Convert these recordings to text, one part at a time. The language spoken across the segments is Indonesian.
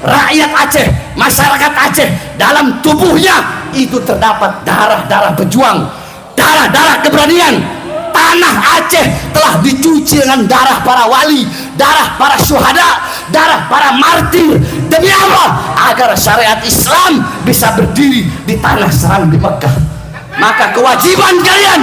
rakyat Aceh, masyarakat Aceh, dalam tubuhnya itu terdapat darah-darah pejuang, darah-darah keberanian. Tanah Aceh telah dicuci dengan darah para wali, darah para syuhada, darah para martir. Demi apa? Agar syariat Islam bisa berdiri di tanah seram di Mekah. Maka kewajiban kalian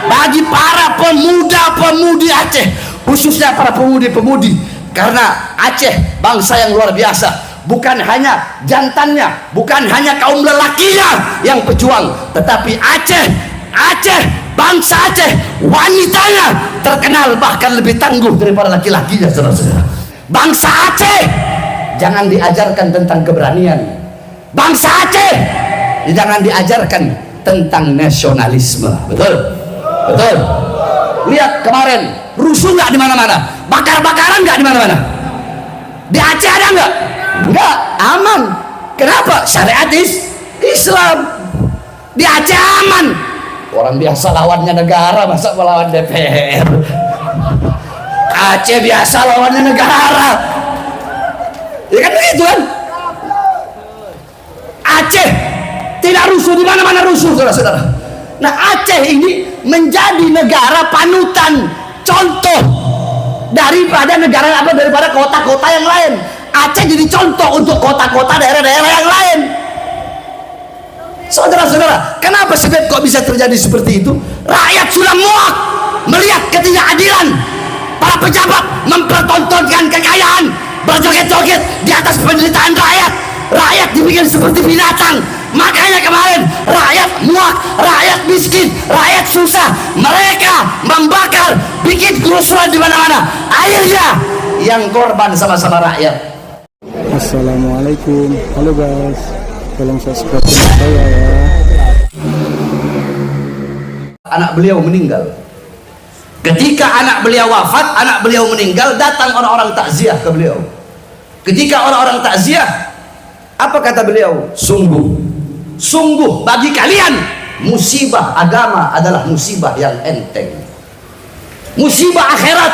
bagi para pemuda-pemudi Aceh, khususnya para pemudi-pemudi, karena Aceh bangsa yang luar biasa, bukan hanya jantannya, bukan hanya kaum lelakinya yang pejuang, tetapi Aceh, bangsa Aceh, wanitanya terkenal bahkan lebih tangguh daripada laki-lakinya, saudara-saudara. Bangsa Aceh jangan diajarkan tentang keberanian. Bangsa Aceh jangan diajarkan tentang nasionalisme. Betul? Betul. Lihat kemarin rusuh nggak di mana-mana, bakar-bakaran nggak di mana-mana. Di Aceh ada nggak? Nggak, aman. Kenapa? Syariat Islam. Di Aceh aman. Orang biasa lawannya negara, masa melawan DPR? Aceh biasa lawannya negara, ya kan begitu kan? Aceh tidak rusuh, di mana-mana rusuh, saudara-saudara. Nah, Aceh ini menjadi negara panutan, contoh daripada kota-kota yang lain. Aceh jadi contoh untuk kota-kota daerah-daerah yang lain. Saudara-saudara, kenapa sebab kok bisa terjadi seperti itu? Rakyat sudah muak melihat ketidakadilan. Para pejabat mempertontonkan kekayaan, berjoget-joget di atas penderitaan rakyat. Rakyat dibikin seperti binatang. Makanya kemarin rakyat muak, rakyat miskin, rakyat susah. Mereka membakar, bikin kerusuhan di mana-mana. Akhirnya yang korban sama-sama rakyat. Assalamualaikum, halo guys, tolong subscribe channel saya ya. Anak beliau meninggal. Ketika anak beliau wafat, anak beliau meninggal, datang orang-orang takziah ke beliau. Ketika orang-orang takziah, apa kata beliau? Sungguh bagi kalian musibah agama adalah musibah yang enteng. Musibah akhirat,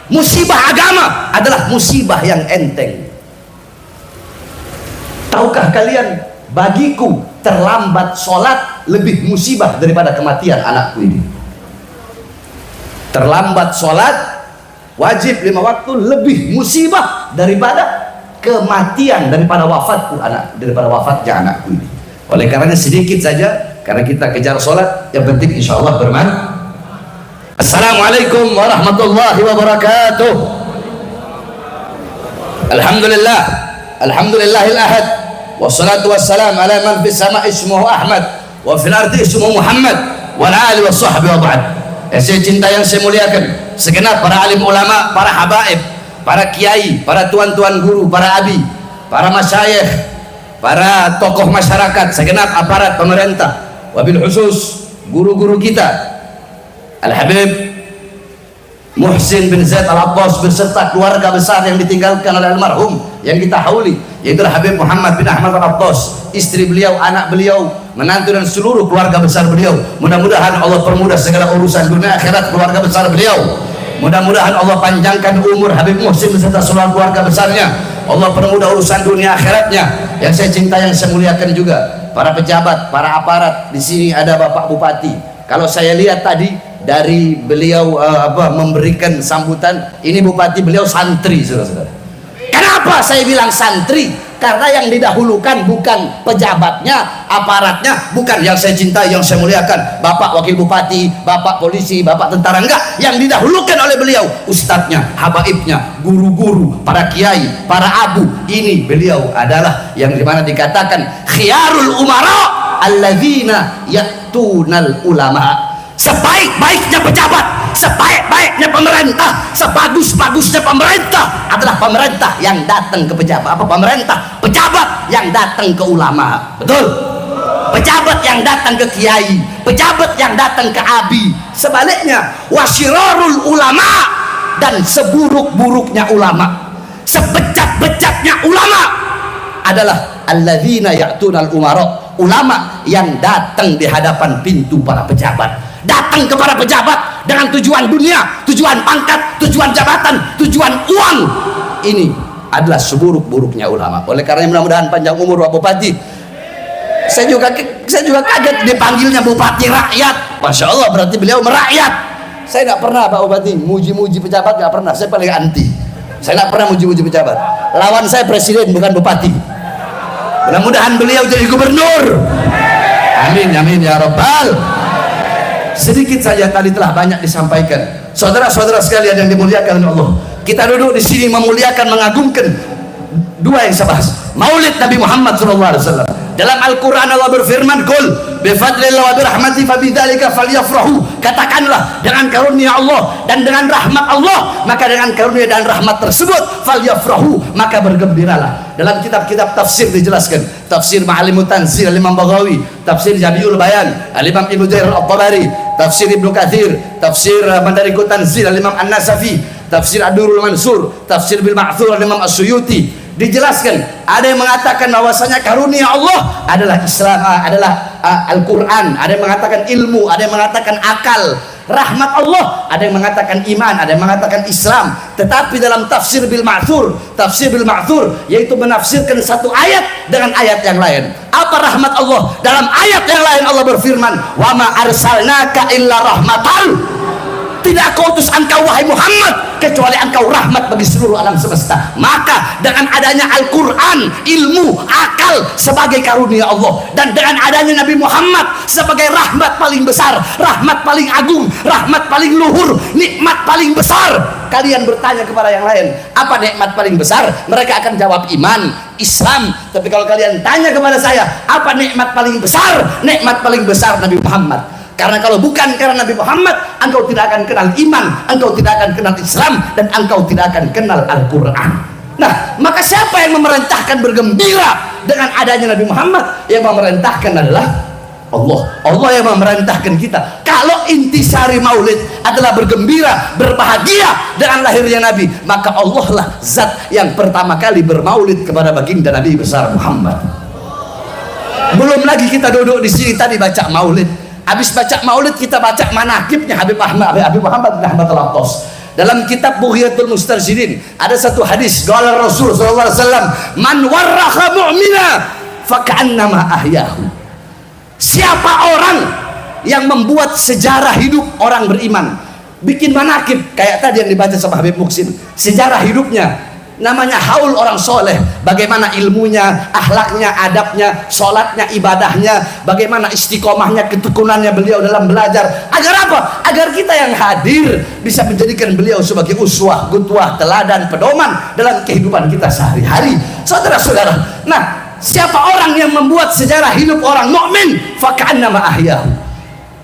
musibah agama adalah musibah yang enteng. Tahukah kalian, bagiku terlambat sholat lebih musibah daripada kematian anakku ini. Terlambat sholat wajib 5 waktu lebih musibah daripada kematian, daripada wafatnya anakku ini. Oleh karenanya sedikit saja, karena kita kejar sholat, yang penting insya Allah bermanfaat. Assalamualaikum warahmatullahi wabarakatuh. Alhamdulillah, alhamdulillahil ahad, wassalatu wassalam ala man fis sama ismuhu Ahmad wa fil ardi ismuhu Muhammad wa ala alihi wa sahbihi wa ba'd. Saya cinta yang saya muliakan, segenap para alim ulama, para habaib, para kiai, para tuan-tuan guru, para abi, para masyayikh, para tokoh masyarakat, segenap aparat pemerintah, wabil khusus guru-guru kita Al-Habib Muhsin bin Zaid Al-Abbas beserta keluarga besar yang ditinggalkan oleh almarhum yang kita hauli, yaitu Habib Muhammad bin Ahmad Al-Abbas, istri beliau, anak beliau, menantu dan seluruh keluarga besar beliau. Mudah-mudahan Allah permudah segala urusan dunia akhirat keluarga besar beliau. Mudah-mudahan Allah panjangkan umur Habib Muhsin beserta seluruh keluarga besarnya. Allah permudah urusan dunia akhiratnya. Yang saya cinta, yang saya muliakan juga para pejabat, para aparat. Di sini ada Bapak Bupati. Kalau saya lihat tadi dari beliau memberikan sambutan, ini bupati beliau santri, saudara-saudara. Kenapa saya bilang santri? Karena yang didahulukan bukan pejabatnya, aparatnya, bukan. Yang saya cintai, yang saya muliakan Bapak Wakil Bupati, Bapak Polisi, Bapak Tentara, enggak. Yang didahulukan oleh beliau ustadznya, habaibnya, guru-guru, para kiai, para abu. Ini beliau adalah yang dimana dikatakan khiyarul umara alladzina ya'tunal ulama. Sebaik-baiknya pejabat, sebaik-baiknya pemerintah, sebagus-bagusnya pemerintah adalah pemerintah yang datang ke pejabat. Apa pemerintah? Pejabat yang datang ke ulama. Betul? Pejabat yang datang ke kiai, pejabat yang datang ke abi. Sebaliknya, wasyirarul ulama, dan seburuk-buruknya ulama, sebejat-bejatnya ulama adalah alladzina ya'tunal umara, ulama yang datang di hadapan pintu para pejabat. Datang kepada pejabat dengan tujuan dunia, tujuan pangkat, tujuan jabatan, tujuan uang. Ini adalah seburuk-buruknya ulama. Oleh karena mudah-mudahan panjang umur Pak Bupati. Saya juga kaget dipanggilnya Bupati Rakyat. Masya Allah, berarti beliau merakyat. Saya nggak pernah Pak Bupati muji-muji pejabat, nggak pernah. Saya paling anti. Saya nggak pernah muji-muji pejabat. Lawan saya presiden bukan bupati. Mudah-mudahan beliau jadi gubernur. Amin amin ya rabbal. Sedikit saja tadi telah banyak disampaikan. Saudara-saudara sekalian yang dimuliakan oleh Allah, kita duduk di sini memuliakan, mengagungkan dua yang saya bahas. Maulid Nabi Muhammad SAW. Dalam Al-Quran Allah berfirman, "Qul bifadlillah wa birahmati fabidzalika falyafrahu." Katakanlah, dengan karunia Allah dan dengan rahmat Allah, maka dengan karunia dan rahmat tersebut falyafrahu, maka bergembiralah. Dalam kitab-kitab tafsir dijelaskan, tafsir Ma'alimut Tanzil Imam Baghawi, tafsir Jami'ul Bayan Imam Ibnu Jarir At-Tabari, tafsir Ibnu Katsir, tafsir Madarikut Tanzil Imam An-Nasafi, tafsir Ad-Durrul Mansur, tafsir Bil Ma'thur Imam As-Suyuti. Dijelaskan, ada yang mengatakan bahwasanya karunia Allah adalah Islam, adalah Al-Quran, ada yang mengatakan ilmu, ada yang mengatakan akal. Rahmat Allah, ada yang mengatakan iman, ada yang mengatakan Islam. Tetapi dalam tafsir Bil Ma'thur, yaitu menafsirkan satu ayat dengan ayat yang lain. Apa rahmat Allah? Dalam ayat yang lain Allah berfirman, "Wa ma arsalnaka illa rahmatan." Tidak aku utus engkau wahai Muhammad kecuali engkau rahmat bagi seluruh alam semesta. Maka dengan adanya Al-Quran, ilmu, akal sebagai karunia Allah, dan dengan adanya Nabi Muhammad sebagai rahmat paling besar, rahmat paling agung, rahmat paling luhur, nikmat paling besar. Kalian bertanya kepada yang lain, apa nikmat paling besar? Mereka akan jawab iman, Islam. Tapi kalau kalian tanya kepada saya, apa nikmat paling besar? Nikmat paling besar Nabi Muhammad. Karena kalau bukan karena Nabi Muhammad, engkau tidak akan kenal iman, engkau tidak akan kenal Islam, dan engkau tidak akan kenal Al-Quran. Nah, maka siapa yang memerintahkan bergembira dengan adanya Nabi Muhammad? Yang memerintahkan adalah Allah. Allah yang memerintahkan kita. Kalau intisari maulid adalah bergembira, berbahagia dengan lahirnya Nabi, maka Allah lah zat yang pertama kali bermaulid kepada baginda Nabi besar Muhammad. Belum lagi kita duduk di sini tadi baca maulid. Habis baca maulid kita baca manaqibnya Habib Muhammad bin Ahmad Al-Attas. Dalam kitab Bughiyatul Mustarsyidin ada satu hadis, qala Rasul sallallahu alaihi wasallam, "Man warraha mu'mina faka'annama ahyahu." Siapa orang yang membuat sejarah hidup orang beriman, bikin manaqib kayak tadi yang dibaca sama Habib Muksin, sejarah hidupnya, namanya haul orang soleh, bagaimana ilmunya, akhlaknya, adabnya, sholatnya, ibadahnya, bagaimana istiqomahnya, ketekunannya beliau dalam belajar. Agar apa? Agar kita yang hadir bisa menjadikan beliau sebagai uswah, qudwah, teladan, pedoman dalam kehidupan kita sehari-hari. Saudara-saudara, nah, siapa orang yang membuat sejarah hidup orang mukmin, faka'annama ahyahu.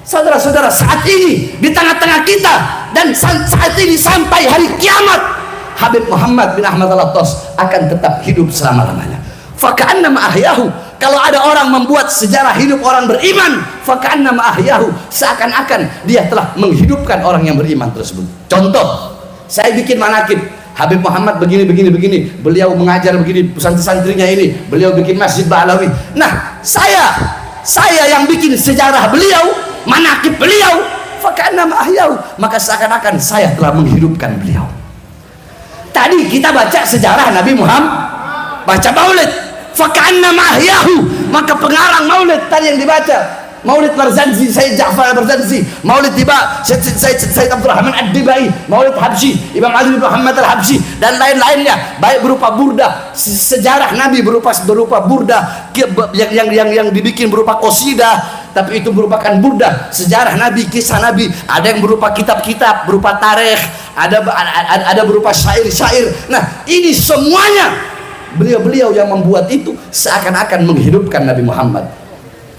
Saudara-saudara, saat ini di tengah-tengah kita, dan saat ini sampai hari kiamat, Habib Muhammad bin Ahmad Al-Attas akan tetap hidup selama-lamanya. Faka'annama ahyahu. Kalau ada orang membuat sejarah hidup orang beriman, faka'annama ahyahu, seakan-akan dia telah menghidupkan orang yang beriman tersebut. Contoh, saya bikin manaqib Habib Muhammad begini, beliau mengajar begini, santri-santrinya ini, beliau bikin Masjid Ba'alawi. Nah, saya yang bikin sejarah beliau, manaqib beliau, faka'annama ahyahu, maka seakan-akan saya telah menghidupkan beliau. Tadi kita baca sejarah Nabi Muhammad, baca maulid, faka'annama ahyahu, maka pengarang maulid tadi yang dibaca, Maulid Barzanji, Sayyid Ja'far Barzanji, Maulid Tiba, Sayyid Abdul Rahman Ad-Dibai, Maulid Habsyi, Imam Ali bin Muhammad Al-Habsyi, dan lain-lainnya, baik berupa burda, sejarah Nabi berupa burda yang dibikin berupa qasidah, tapi itu merupakan burda, sejarah Nabi, kisah Nabi. Ada yang berupa kitab-kitab, berupa tarikh, ada berupa syair-syair. Nah, ini semuanya beliau-beliau yang membuat itu seakan-akan menghidupkan Nabi Muhammad.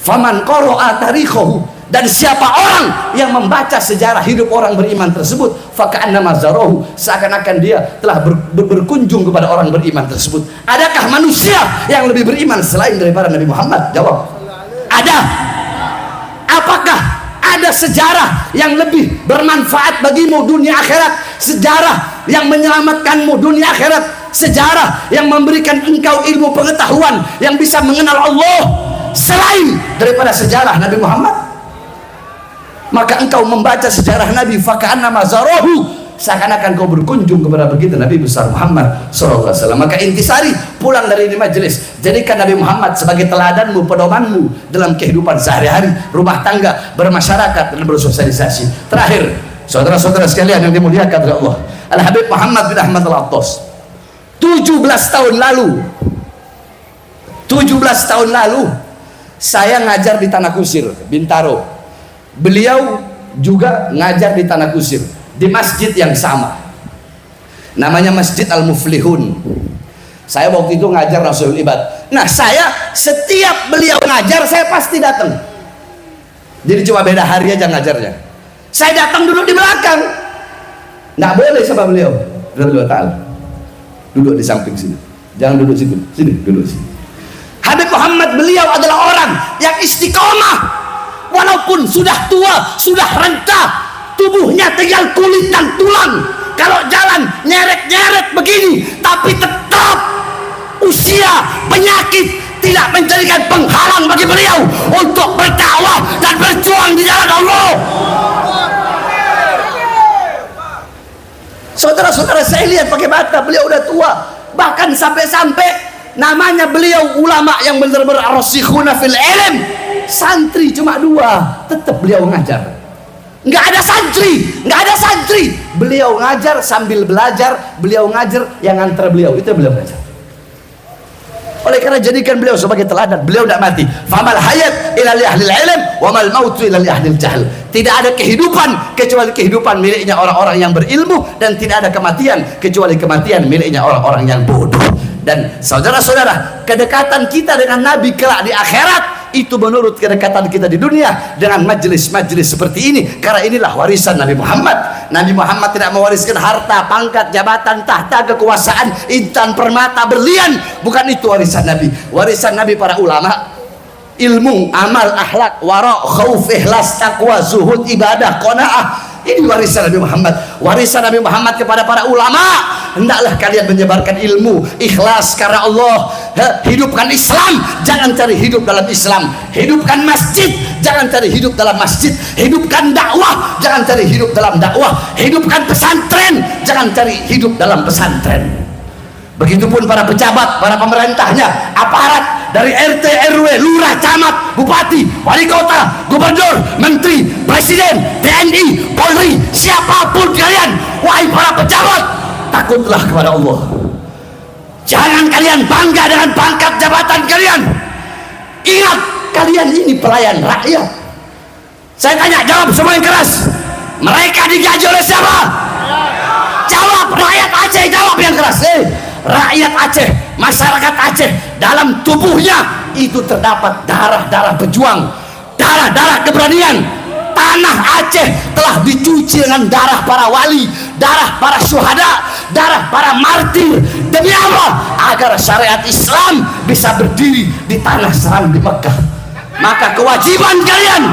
Faman qara'a tarikhahu, dan siapa orang yang membaca sejarah hidup orang beriman tersebut, faka'annama zarahu, seakan-akan dia telah berkunjung kepada orang beriman tersebut. Adakah manusia yang lebih beriman selain daripada Nabi Muhammad? Jawab. Ada. Apakah ada sejarah yang lebih bermanfaat bagimu dunia akhirat, sejarah yang menyelamatkanmu dunia akhirat, sejarah yang memberikan engkau ilmu pengetahuan yang bisa mengenal Allah selain daripada sejarah Nabi Muhammad? Maka engkau membaca sejarah Nabi, faka'annama zarahu, seakan-akan kau berkunjung kepada begitu Nabi besar Muhammad sallallahu alaihi wasallam. Maka intisari, pulang dari ini majelis, jadikan Nabi Muhammad sebagai teladanmu, pedomanmu dalam kehidupan sehari-hari, rumah tangga, bermasyarakat dan bersosialisasi. Terakhir, saudara-saudara sekalian yang dimuliakan oleh Allah, Al Habib Muhammad bin Ahmad Al-Attas, 17 tahun lalu saya ngajar di Tanah Kusir, Bintaro. Beliau juga ngajar di Tanah Kusir, di masjid yang sama, namanya Masjid Al-Muflihun. Saya waktu itu ngajar Rasul Ibad. Nah, saya setiap beliau ngajar saya pasti datang. Jadi cuma beda hari aja ngajarnya. Saya datang duduk di belakang. Nggak boleh sama beliau. Duduk di samping sini. Jangan duduk situ. Sini, duduk sini. Habib Muhammad, beliau adalah orang yang istiqomah. Walaupun sudah tua, sudah renta, tubuhnya tinggal kulit dan tulang. Kalau jalan nyeret-nyeret begini, tapi tetap usia, penyakit tidak menjadikan penghalang bagi beliau untuk berdakwah dan berjuang di jalan Allah. Saudara-saudara, saya lihat pakai mata beliau udah tua, bahkan sampai-sampai namanya beliau ulama yang benar-benar ar-rasikhuna fil ilm. Santri cuma 2, tetap beliau ngajar. Nggak ada santri. Beliau ngajar sambil belajar, beliau ngajar yang antar beliau, itu beliau ngajar. Oleh karena jadikan beliau sebagai teladan, beliau tidak mati. Famal hayat ila li ahli ilm wa mal mautu ila li ahli jahl. Tidak ada kehidupan kecuali kehidupan miliknya orang-orang yang berilmu, dan tidak ada kematian kecuali kematian miliknya orang-orang yang bodoh. Dan saudara-saudara, kedekatan kita dengan Nabi kelak di akhirat itu menurut kedekatan kita di dunia dengan majelis-majelis seperti ini, karena inilah warisan Nabi Muhammad. Nabi Muhammad tidak mewariskan harta, pangkat, jabatan, tahta, kekuasaan, intan, permata, berlian. Bukan itu warisan Nabi. Warisan Nabi para ulama, ilmu, amal, akhlak, wara, khauf, ikhlas, taqwa, zuhud, ibadah, qanaah. Ini warisan Nabi Muhammad. Warisan Nabi Muhammad kepada para ulama, hendaklah kalian menyebarkan ilmu, ikhlas karena Allah. Hidupkan Islam, jangan cari hidup dalam Islam. Hidupkan masjid, jangan cari hidup dalam masjid. Hidupkan dakwah, jangan cari hidup dalam dakwah. Hidupkan pesantren, jangan cari hidup dalam pesantren. Begitupun para pejabat, para pemerintahnya, aparat dari RT, RW, lurah, camat, bupati, wali kota, gubernur, menteri, presiden, TNI, Polri, siapapun kalian, wahai para pejabat, takutlah kepada Allah. Jangan kalian bangga dengan pangkat jabatan kalian. Ingat, kalian ini pelayan rakyat. Saya tanya, jawab semua yang keras. Mereka digaji oleh siapa? Jawab, rakyat Aceh, jawab yang keras. Rakyat Aceh, masyarakat Aceh, dalam tubuhnya itu terdapat darah-darah pejuang, darah-darah keberanian. Tanah Aceh telah dicuci dengan darah para wali, darah para syuhada, darah para martir. Demi Allah, agar syariat Islam bisa berdiri di tanah seram di Mekah. Maka kewajiban kalian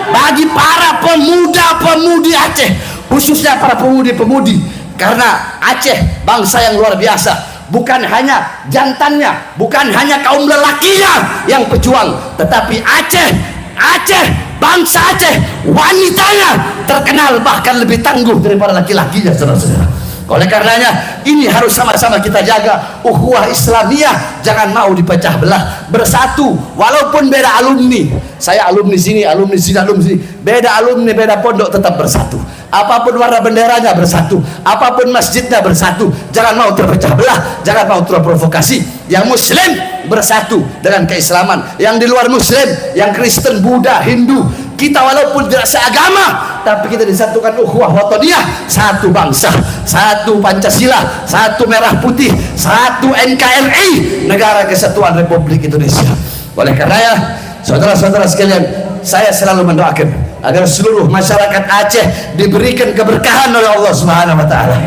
bagi para pemuda-pemudi Aceh, khususnya para pemudi-pemudi, karena Aceh bangsa yang luar biasa. Bukan hanya jantannya, bukan hanya kaum lelakinya yang pejuang, tetapi Aceh, bangsa Aceh, wanitanya terkenal bahkan lebih tangguh daripada laki-lakinya, saudara-saudara. Oleh karenanya ini harus sama-sama kita jaga ukhuwah Islamiyah, jangan mau dipecah belah, bersatu walaupun beda alumni. Saya alumni sini, alumni sini, alumni sini, beda alumni, beda pondok, tetap bersatu. Apapun warna benderanya bersatu, apapun masjidnya bersatu. Jangan mau terpecah belah, jangan mau terprovokasi. Yang Muslim bersatu dengan keislaman, yang di luar Muslim, yang Kristen, Buddha, Hindu, kita walaupun tidak seagama, tapi kita disatukan ukhuwah wataniyah, satu bangsa, satu Pancasila, satu merah putih, satu NKRI, Negara Kesatuan Republik Indonesia. Oleh karenanya, saudara-saudara sekalian, saya selalu mendoakan agar seluruh masyarakat Aceh diberikan keberkahan oleh Allah Subhanahu wa taala.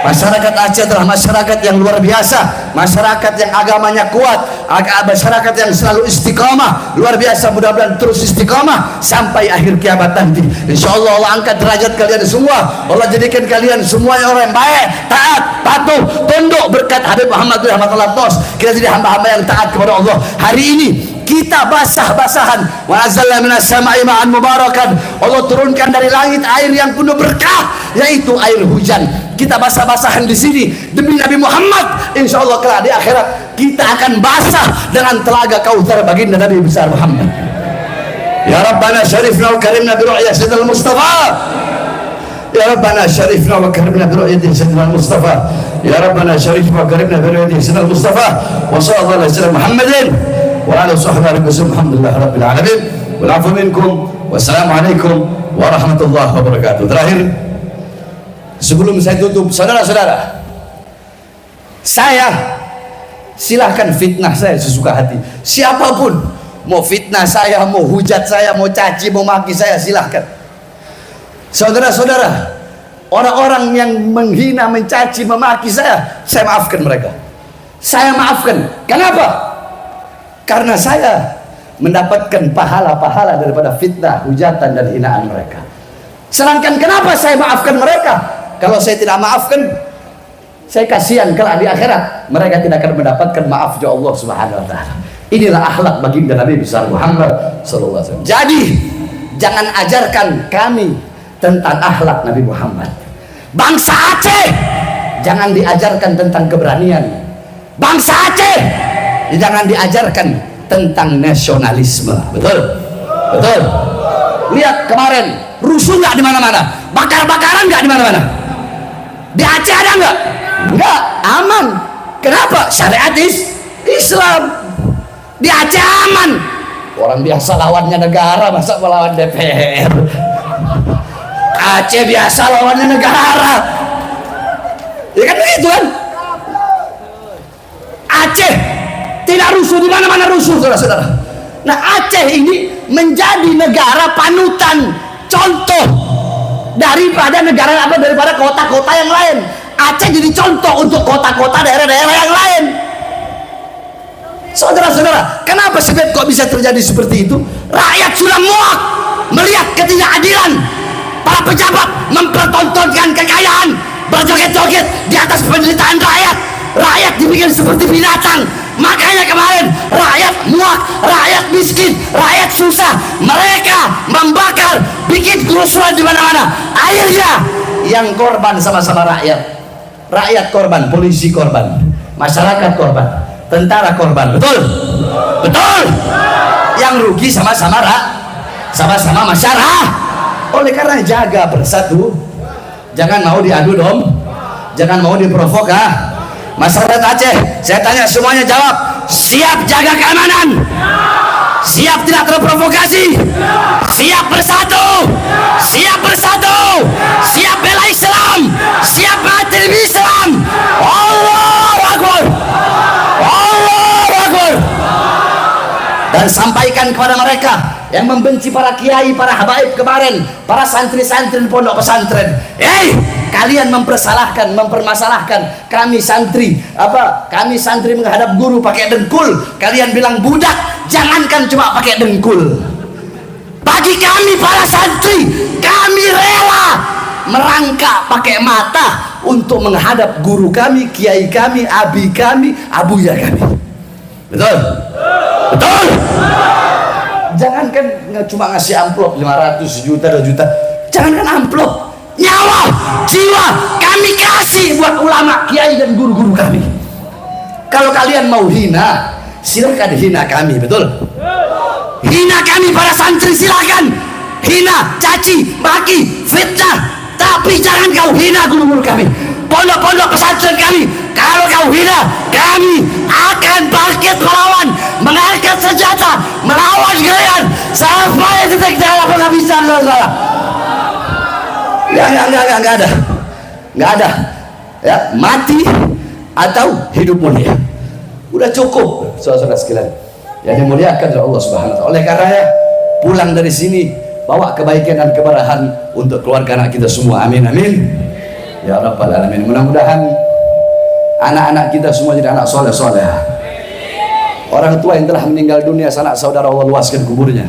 Masyarakat Aceh adalah masyarakat yang luar biasa, masyarakat yang agamanya kuat, masyarakat yang selalu istiqamah, luar biasa. Mudah-mudahan terus istiqamah sampai akhir kiamat nanti. Insyaallah Allah angkat derajat kalian semua, Allah jadikan kalian semuanya orang yang baik, taat, patuh, tunduk berkat Habib Muhammad bin Ahmad Al-Attas. Kita jadi hamba-hamba yang taat kepada Allah. Hari ini kita basah-basahan. Wa anzalna minas sama'i ma'an mubarakan. Allah turunkan dari langit air yang penuh berkah, yaitu air hujan. Kita basah-basahan di sini demi Nabi Muhammad. Insya Allah kelak di akhirat kita akan basah dengan telaga Kautsar baginda Nabi besar Muhammad. Ya Rabbana syarifna wa karimna bi ru'yati Sayyidil Mustafa. Ya Rabbana syarifna wa karimna bi ru'yati Sayyidil Mustafa. Ya Rabbana syarifna wa karimna bi ru'yati Sayyidil Mustafa. Wa sallallahu alaihi wasallam Muhammadin wa ala sahbihi wasallam. Alhamdulillah rabbil alamin. Wal 'afwu minkum. Wassalamualaikum warahmatullahi wabarakatuh. Terakhir, sebelum saya tutup, saudara-saudara, saya silahkan fitnah saya sesuka hati. Siapapun mau fitnah saya, mau hujat saya, mau caci, mau maki saya, silahkan. Saudara-saudara, orang-orang yang menghina, mencaci, memaki saya maafkan mereka. Saya maafkan. Kenapa? Karena saya mendapatkan pahala-pahala daripada fitnah, hujatan, dan hinaan mereka. Sedangkan kenapa saya maafkan mereka? Kalau saya tidak maafkan, saya kasihan kelak di akhirat mereka tidak akan mendapatkan maaf dari Allah Subhanahu wa taala. Inilah akhlak baginda Nabi besar Muhammad sallallahu alaihi wasallam. Jadi jangan ajarkan kami tentang akhlak Nabi Muhammad. Bangsa Aceh jangan diajarkan tentang keberanian. Bangsa Aceh jangan diajarkan tentang nasionalisme. Betul? Betul. Lihat kemarin rusuh nggak di mana-mana, bakar-bakaran nggak di mana-mana. Di Aceh ada nggak? Nggak, aman. Kenapa? Syariat Islam. Di Aceh aman. Orang biasa lawannya negara, masa melawan DPR? Aceh biasa lawannya negara. Ya kan begitu kan? Aceh tidak rusuh, di mana-mana rusuh, saudara-saudara. Nah, Aceh ini menjadi negara panutan, contoh daripada daripada kota-kota yang lain. Aceh jadi contoh untuk kota-kota daerah-daerah yang lain. Saudara-saudara, kenapa sebab kok bisa terjadi seperti itu? Rakyat sudah muak melihat ketidakadilan. Para pejabat mempertontonkan kekayaan, berjoget-joget di atas penderitaan rakyat. Rakyat dibikin seperti binatang. Makanya kemarin rakyat muak, rakyat miskin, rakyat susah. Mereka membakar, bikin kerusuhan di mana-mana. Akhirnya yang korban sama-sama rakyat. Rakyat korban, polisi korban, masyarakat korban, tentara korban. Betul? Betul. Yang rugi sama-sama masyarakat. Oleh karena jaga bersatu, jangan mau diadu dom, jangan mau diprovokasi. Masyarakat Aceh, saya tanya semuanya jawab. Siap jaga keamanan? Siap tidak terprovokasi? Siap bersatu? Siap bersatu? Siap bela Islam? Siap mati demi Islam? Allahu Akbar! Allahu Akbar! Dan sampaikan kepada mereka yang membenci para kiai, para habaib kemarin, para santri-santri di pondok pesantren. Kalian mempermasalahkan kami santri. Kami santri menghadap guru pakai dengkul. Kalian bilang budak. Jangankan cuma pakai dengkul. Bagi kami para santri, kami rela merangkak pakai mata untuk menghadap guru kami, kiai kami, abi kami, abuya kami. Betul? Betul? Jangankan cuma ngasih amplop 500 juta, 2 juta. Jangankan amplop, nyawa, jiwa kami kasih buat ulama, kiai, dan guru-guru kami. Kalau kalian mau hina, silakan hina kami. Betul? Hina kami para santri, silakan hina, caci, maki, fitnah. Tapi jangan kau hina guru-guru kami, pondok-pondok pesantren kami. Kalau kau hina, kami akan bangkit melawan, mengangkat senjata, melawan kalian sampai titik darah penghabisan. Nggak ada. Ya, mati atau hidup mulia. Udah cukup, saudara-saudara sekalian yang dimuliakan oleh Allah Subhanahu wa taala. Oleh karenanya, pulang dari sini bawa kebaikan dan keberahan untuk keluarga anak kita semua. Amin amin ya rabbal alamin. Mudah-mudahan anak-anak kita semua jadi anak soleh-soleh. Orang tua yang telah meninggal dunia, sanak saudara Allah luaskan kuburnya.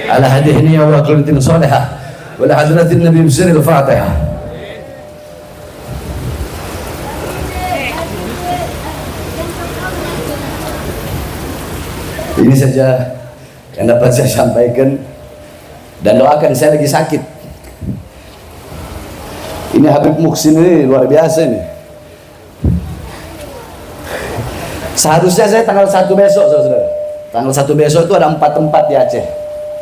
Ala hadihni ya wa qultin solehah wa la hadratin nabi bisiril fatihah. Ini saja yang dapat saya sampaikan, dan doakan, saya lagi sakit. Ini Habib Muhsin ini luar biasa nih. Seharusnya saya tanggal 1 besok, saudara. Tanggal 1 besok itu ada 4 tempat di Aceh.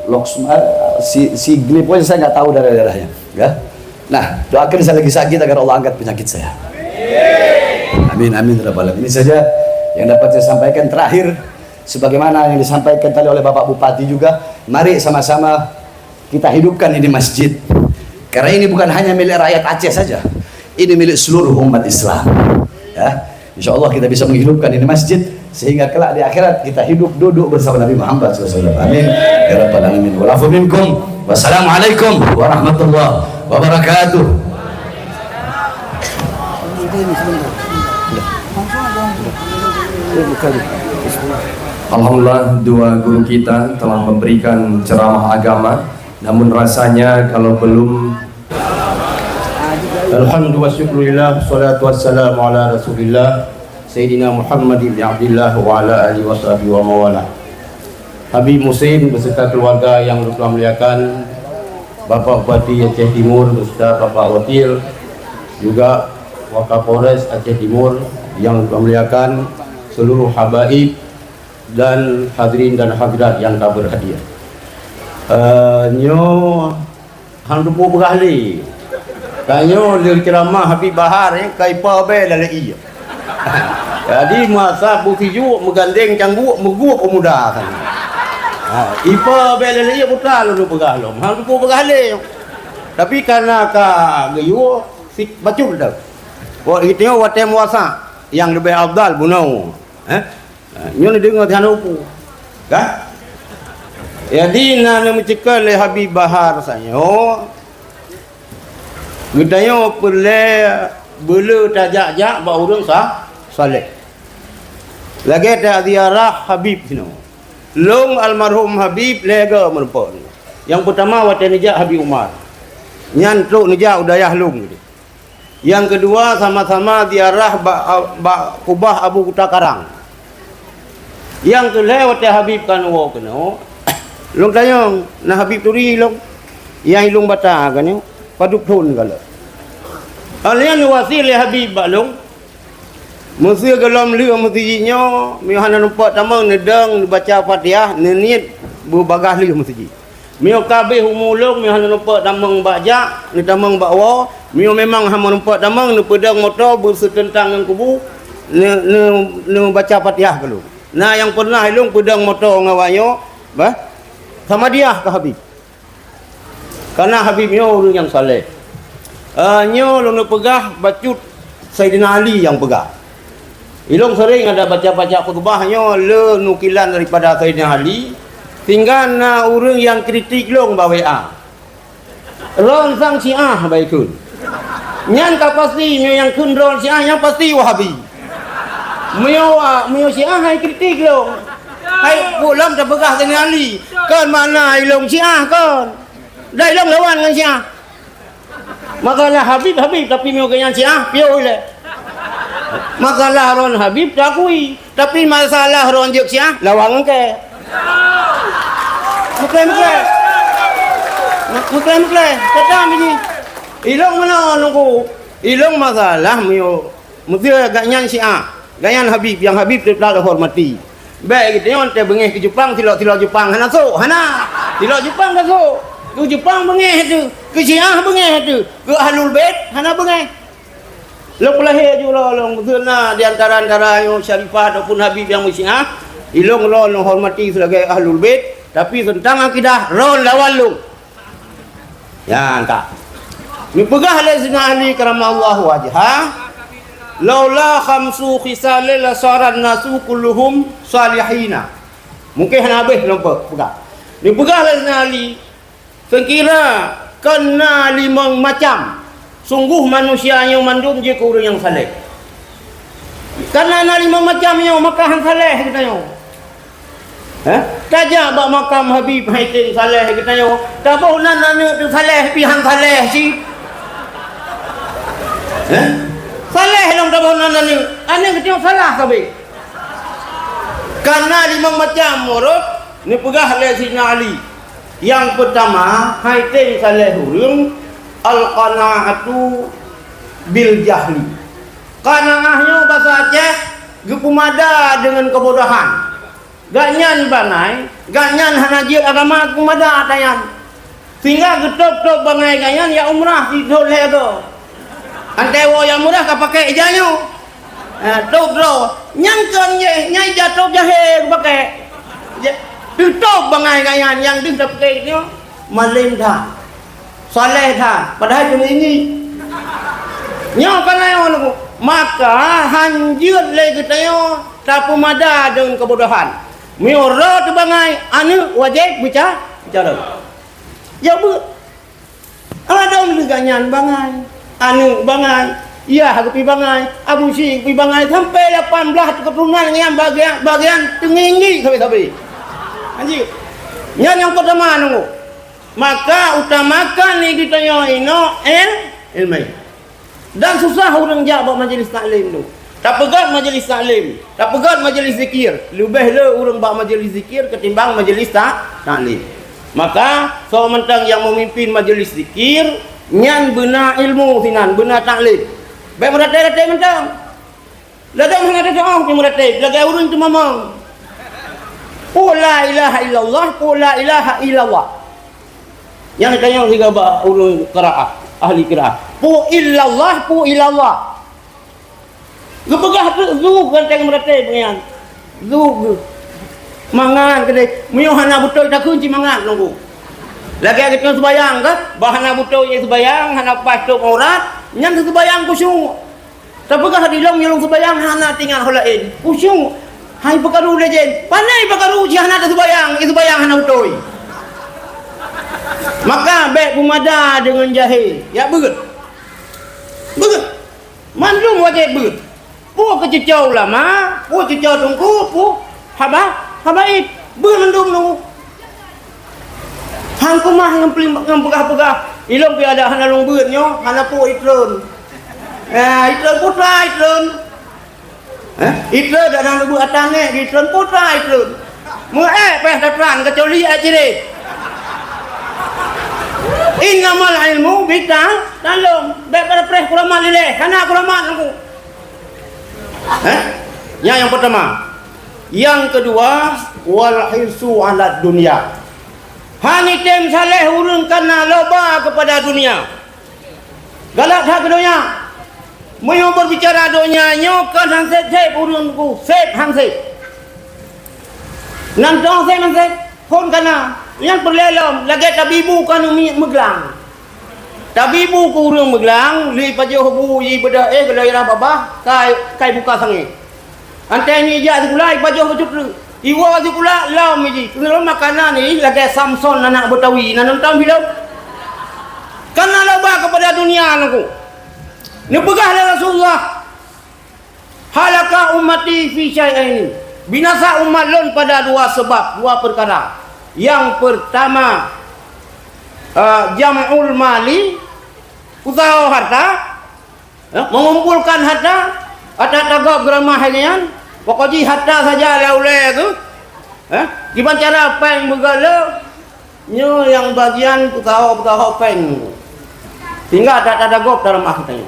Loksma, si Glip pun saya nggak tahu daerah-daerahnya. Ya. Nah, doakan, saya lagi sakit agar Allah angkat penyakit saya. Amin, amin. Ini saja yang dapat saya sampaikan. Terakhir, sebagaimana yang disampaikan tadi oleh Bapak Bupati juga, mari sama-sama kita hidupkan ini masjid. Karena ini bukan hanya milik rakyat Aceh saja, ini milik seluruh umat Islam. Ya. Insya Allah kita bisa menghidupkan ini masjid, sehingga kelak di akhirat kita hidup duduk bersama Nabi Muhammad SAW. Amin ya rabbal alamin. Walafu minkum. Wassalamualaikum warahmatullahi wabarakatuh. Alhamdulillah, dua guru kita telah memberikan ceramah agama, namun rasanya kalau belum alhamdulillah syukurillah, salatu wassalamu ala rasulillah Sayyidina Muhammad ibn Abdillah wa ala alihi wa sahbihi wa mawala. Habib Muhsin beserta keluarga yang telah muliakan, Bapak Bupati Aceh Timur beserta Bapak Wakil, juga Wakapolres Aceh Timur yang telah muliakan, seluruh habaib dan hadirin dan hadirat yang tak berhadiah. Nyo hang dupu berahli. Kanyo lir ceramah Habib Bahar kai pa be dalam iya. Jadi masa bukiju menggandeng canggu megup pemuda kan. Ipa be dalam iya putra lu bergahlom. Hang dupu berahli. Tapi karena ka geyu si bacul dah. Wa itu watem wasa yang lebih afdal bunau. Nyo ni dengar tihan upu. Kan? Jadi nak mencekal le Habib Bahar sanyo. Gedanya perle bela tajak-jak ba urang saleh. Lagi ada ziarah Habib sino. Long almarhum Habib lega merpon. Yang pertama wate nejak Habib Umar. Nyantruk nejak udayah long gitu. Yang kedua sama-sama ziarah ba Kubah Abu Kuta Karang. Yang kelima wate Habib kanwo keno. Long tanyong na Habib turi long. Yang ilung bata kan yo. Paduk thun kala. Alian wasil Habib balong. Musia galam liu masjidnya, mihana nampak tamang nedang baca Fatihah, niat berbagah liu masjid. Mio kabeh umulung mihana nampak tamang baca, ni tamang bakwa, mio memang hama nampak tamang ni pedang motor bersetentang dengan kubu, ni baca Fatihah kalau. Nah yang pernah ilung pedang motor ngawanyo, bah sama dia ke Habib. Karena Habibnya orang yang saleh. Nyo long pegah bacut Sayyidina Ali yang pegah. Ilong sering ada baca-baca khutbahnya le nukilan daripada Sayyidina Ali. Tinggal na orang yang kritik long bawa ron sang Syiah baikun. Nyan ka pasti nyo yang kun ron Syiah yang pasti Wahabi. Mio Syiah hai kritik long. Hai pulang dah pegah Sayyidina Ali. Kan mana ilong Syiah kan? Dah ilong lawan dengan Syiah. Makalah Habib tapi mio ganyan Syiah piau le. Makalah ron Habib takui tapi masalah ron juk Syiah lawang ke. Mukle kata mini. Ilong mana nunggu. Ilong masalah mio mesti ganyan Syiah. Ganyan Habib yang Habib telah hormati. Baik kita yang bengeh ke Jepang tilok Jepang hana so hana. Tilok Jepang dah so. Ke Jepang bengeh tu, ke Syiah bengeh tu, ke Ahlul Bait hana bengeh. Long lahir juga long betul na di antara yang Syarifah ataupun Habib yang Syiah, ilong long hormati sebagai Ahlul Bait, tapi tentang akidah ron lawan long. Ya entah. Ni pegah le Sayyidina Ali karamallahu wajhah. Laula khamsu khisal la saran nasu kulluhum salihina. Mungkin habis nampak pegah. Ni pegah le Sayyidina Ali. Sekira kena 5 macam. Sungguh manusia yang mandum je ke orang yang saleh. Karena na 5 macam yang makahan saleh kita yo. Tajak bak makam Habib Haitin saleh kita yo. Tabuh nana tu saleh pihan saleh si. Saleh long tabuh nana ni. Ane kita salah kabeh. Karena 5 macam murid ni pegah oleh Sayyidina Ali. Yang pertama, haitin saleh hurung al-qanaatu bil jahli. Qanaahnya bahasa Aceh gepumada dengan kebodohan. Ganyan banai, ganyan hanajil agama kumada atayan. Sehingga getop-top bangai ganyan ya umrah di doleh tu. Antewo yang murah ka pakai ijanyo. Top do. Nyangkan ye, nyai jatuh jahe pakai. Top bangai ganyan yang dia pakai ni malim dah. Saleh dah. Padahal cuma ini. Nyo kanai ono maka hanjut le kitayo tapumada dengan kebodohan. Mioro tu bangai anu wajib bicara. Ya bu. Ada ganyan bangai. Anu bangai. Ya hagupi bangai. Abu Syekh pi bangai sampai 18 keturunan yang bagian tengingi sampai. Anjir. Yang pertama nunggu. Maka utamakan ni kitayo ino ilmu. Dan susah orang jawab majlis taklim tu. Tak pegat majlis taklim, tak pegat majlis zikir. Lebih le orang buat majlis zikir ketimbang majlis taklim. Maka seorang yang memimpin majlis zikir nyan benar ilmu sinan, benar taklim. Baik meratai-ratai mentang. Ladang mengada doa pi meratai, lagai urang tu mamang. Qul la ilaha illallah, qul la ilaha illallah. Yang tanya tiga ba urang qiraah, ahli qiraah. Pu illallah, pu illallah. Gepegah tu zu ganteng meratai pengian. Zu mangan kedai. Mio hana betul tak kunci mangan nunggu. Lagi kita sembayang kan? Bahana betul ye sembayang, hana pasuk aurat, nyan sembayang kusyuk. Tapegah di long nyolong sembayang hana tinggal holain. Kusyuk. Hai pekaru lejen. Panai pekaru ji hana sembayang, itu sembayang hana betul. Maka baik pemada dengan jahil. Ya begitu. Begitu. Mandum wajib begitu. Pu kecicau lama, pu cicau tungku, pu habaib. Mandum nunggu. Hang kumah yang pegah-pegah. Ilong pi ada hana long beut nyo, hana pu itlun. Itlun putra itlun. Itlun dah nang beut atange, itlun putra itlun. Mu peh datran kecuali ajire. Innamal ilmu bidang dalom daripada preh kulamat lileh kana kulamat aku. Yang pertama. Yang kedua wal hirsu ala dunia. Hani tem saleh urang kana loba kepada dunia. Galak hak dunia. Moyo berbicara dunia nyo kan hang sep urangku, sep hang sep. Nang dong sep hang sep pun kana yang berlelom lagi tabibu kan meglang. Tabibu ku urang meglang li pajoh bu yi beda gelai babah kai buka sangi. Antai ni ja dikulai pajoh bujut lu. Iwa dikula lam ji. Kalau makanan ni lagi Samson anak Betawi nanam tahu film. Karena loba kepada dunia aku. Ni pegahlah Rasulullah. Halaka ummati fi syai'ain. Binasa umat lon pada dua sebab, dua perkara. Yang pertama jam'ul mali, usaha harta, mengumpulkan harta, ada tagap geramah halian, pokoknya harta saja lauleh tu. Gimana cara peng begala? Nyo yang bagian usaha peng. Sehingga ada tagap dalam hartanya.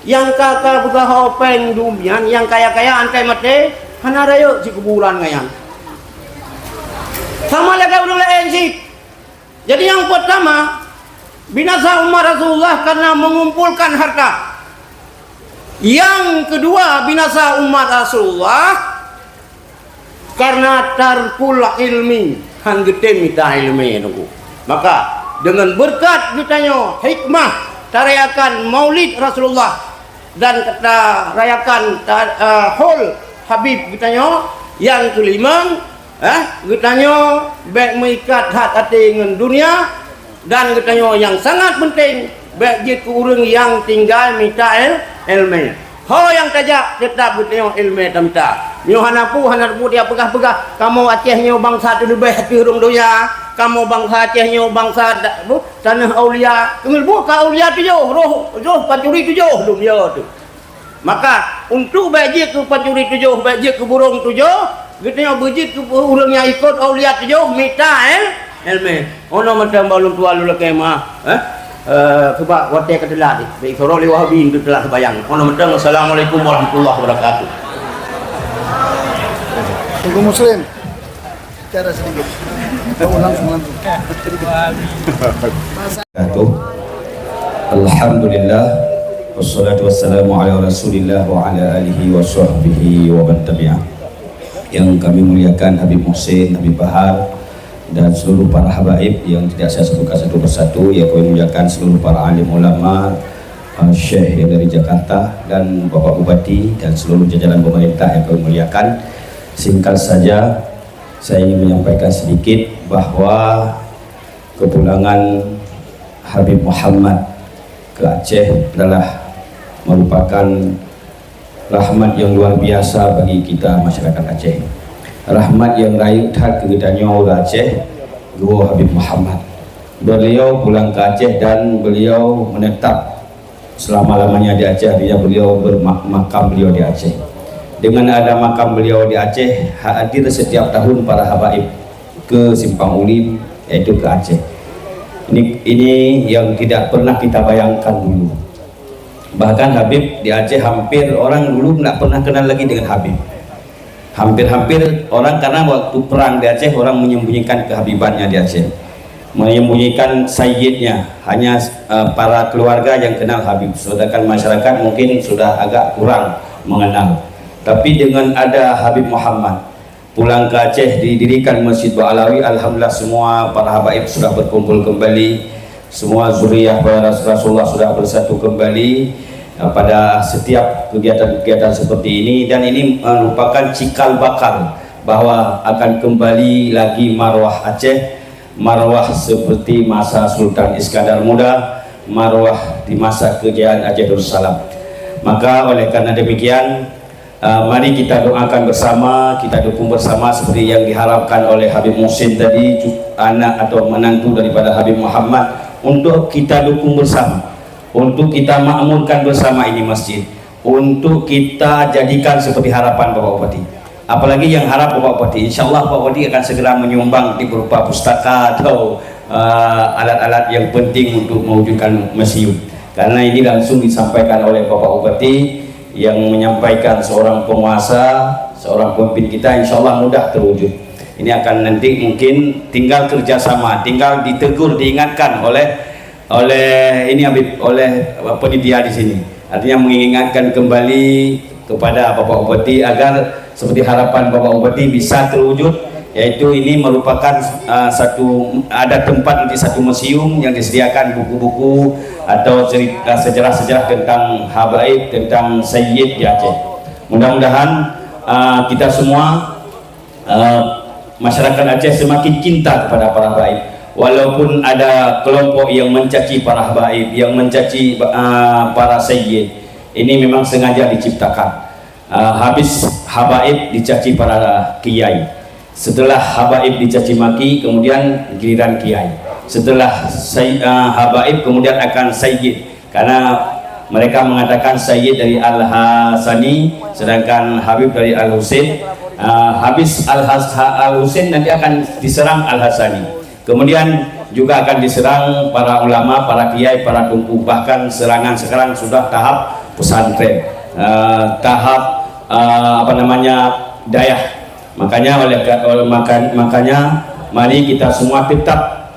Yang kakak usaha peng dumian, yang kaya-kaya antai mate, hana rayo si kuburan ngayan. Sama lagi udah lain sih. Jadi yang pertama binasa umat Rasulullah karena mengumpulkan harta. Yang kedua binasa umat Rasulullah karena tarkul ilmi, hang gede minta ilmi nunggu. Maka dengan berkat ditanya hikmah tarayakan Maulid Rasulullah dan kita rayakan hol Habib ditanya. Yang kelima Getanya baik mengikat hati dengan dunia dan getanya yang sangat penting baik jika orang yang tinggal minta ilmu. Ho yang tajak tetap getanya ilmu minta. Nyo hanapu dia pegah-pegah kamu Aceh nyo bangsa tu lebih hati urang doya. Kamu bangsa Aceh nyo bangsa tanah aulia. Ngilbu ka aulia tujuh roh pancuri tujuh dunia tu. Maka untuk baik jika pancuri tujuh baik jika burung tujuh Kita berjit tu orang yang ikut aulia tu minta elme. Ono macam balung tua lu kemah. Sebab watai ke telat ni. Baik sorok li wahabi ke telat bayang. Ono macam assalamualaikum warahmatullahi wabarakatuh. Tunggu Muslim. Cara sedikit. Langsung. Alhamdulillah wassalatu wassalamu ala rasulillah wa ala alihi wa sahbihi wa man tabi'ah. Yang kami muliakan Habib Muhsin, Habib Bahar dan seluruh para habaib yang tidak saya sebutkan satu persatu, yang kami muliakan seluruh para alim ulama, syekh yang dari Jakarta dan Bapak Bupati dan seluruh jajaran pemerintah yang kami muliakan. Singkat saja saya ingin menyampaikan sedikit bahwa kepulangan Habib Muhammad ke Aceh adalah merupakan rahmat yang luar biasa bagi kita masyarakat Aceh. Rahmat yang rayu tak kegedannya orang Aceh, guru Habib Muhammad. Beliau pulang ke Aceh dan beliau menetap selama-lamanya di Aceh. Artinya beliau makam beliau di Aceh. Dengan ada makam beliau di Aceh, hadir setiap tahun para habaib ke Simpang Ulim, yaitu ke Aceh. Ini yang tidak pernah kita bayangkan dulu. Bahkan Habib di Aceh hampir orang dulu tidak pernah kenal lagi dengan Habib. Hampir-hampir orang, karena waktu perang di Aceh orang menyembunyikan kehabibannya di Aceh, menyembunyikan sayyidnya. Hanya para keluarga yang kenal Habib, sedangkan masyarakat mungkin sudah agak kurang mengenal. Tapi dengan ada Habib Muhammad pulang ke Aceh, didirikan Masjid Ba'alawi, alhamdulillah semua para habaib sudah berkumpul kembali, semua zuriyah para Rasulullah sudah bersatu kembali pada setiap kegiatan-kegiatan seperti ini. Dan ini merupakan cikal bakal bahwa akan kembali lagi marwah Aceh, marwah seperti masa Sultan Iskandar Muda, marwah di masa kejayaan Aceh Darussalam. Maka oleh karena demikian, mari kita doakan bersama, kita dukung bersama seperti yang diharapkan oleh Habib Muhsin tadi, anak atau menantu daripada Habib Muhammad, untuk kita dukung bersama, untuk kita makmurkan bersama ini masjid, untuk kita jadikan seperti harapan Bapak Bupati. Apalagi yang harap Bapak Bupati, insya Allah Bapak Bupati akan segera menyumbang di berupa pustaka atau alat-alat yang penting untuk mewujudkan museum. Karena ini langsung disampaikan oleh Bapak Bupati yang menyampaikan seorang penguasa, seorang pemimpin kita, insya Allah mudah terwujud. Ini akan nanti mungkin tinggal kerjasama, tinggal ditegur, diingatkan oleh ini Habib, oleh penitia di sini. Artinya mengingatkan kembali kepada Bapak Bupati agar seperti harapan Bapak Bupati bisa terwujud, yaitu ini merupakan ada tempat nanti satu museum yang disediakan buku-buku atau cerita sejarah-sejarah tentang habaib, tentang sayyid di Aceh. Mudah-mudahan kita semua masyarakat Aceh semakin cinta kepada para habaib, walaupun ada kelompok yang mencaci para habaib, yang mencaci para sayyid. Ini memang sengaja diciptakan. Habis habaib dicaci para kiai, setelah habaib dicaci maki, kemudian giliran kiai. Setelah habaib kemudian akan sayyid, karena mereka mengatakan sayyid dari Al-Hasani, sedangkan Habib dari Al-Husain. Habis Al-Husain nanti akan diserang Al-Hasani, kemudian juga akan diserang para ulama, para kiai, para tunku. Bahkan serangan sekarang sudah tahap pesantren, tahap dayah. Makanya makanya mari kita semua tetap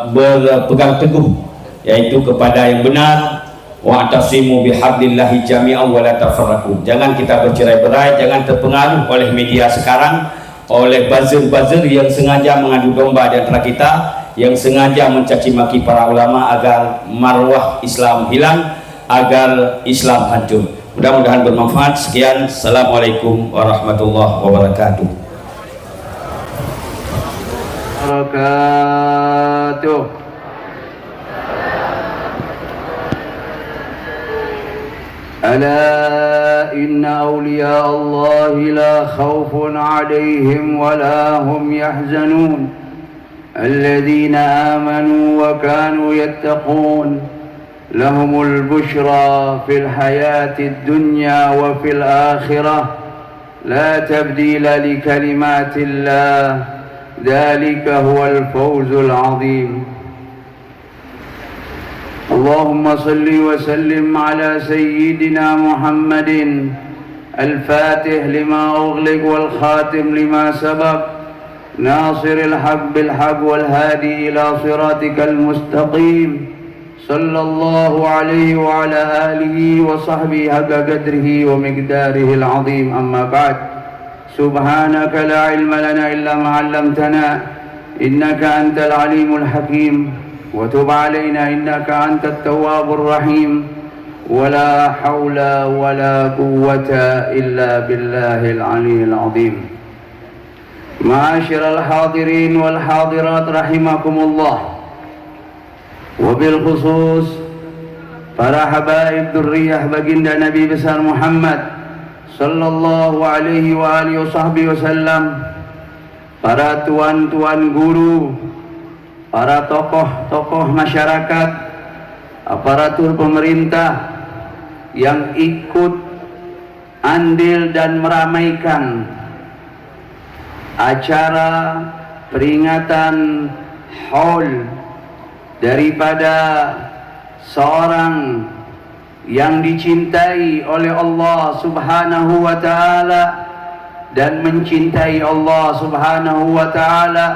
berpegang teguh, yaitu kepada yang benar. Wa'tasimu bihablillahi jami'an wa la tafarraqu. Jangan kita bercerai-berai, jangan terpengaruh oleh media sekarang, oleh buzzer-buzzer yang sengaja mengadu domba di antara kita, yang sengaja mencaci maki para ulama agar marwah Islam hilang, agar Islam hancur. Mudah-mudahan bermanfaat. Sekian, assalamualaikum warahmatullahi wabarakatuh. ألا إن أولياء الله لا خوف عليهم ولا هم يحزنون الذين آمنوا وكانوا يتقون لهم البشرى في الحياة الدنيا وفي الآخرة لا تبديل لكلمات الله ذلك هو الفوز العظيم. اللهم صل وسلم على سيدنا محمد الفاتح لما أغلق والخاتم لما سبق ناصر الحق بالحق والهادي إلى صراطك المستقيم صلى الله عليه وعلى آله وصحبه حق قدره ومقداره العظيم. أما بعد، سبحانك لا علم لنا إلا ما علمتنا إنك أنت العليم الحكيم، وتب علينا إنك أنت التواب الرحيم، ولا حول ولا قوة إلا بالله العلي العظيم. معاشر الحاضرين والحاضرات رحمكم الله، وبالخصوص para habaib dzurriyyah baginda Nabi besar Muhammad sallallahu alaihi wa alihi wasallam, para tuan-tuan guru, para tokoh-tokoh masyarakat, aparatur pemerintah yang ikut andil dan meramaikan acara peringatan haul daripada seorang yang dicintai oleh Allah Subhanahu wa taala dan mencintai Allah Subhanahu wa taala,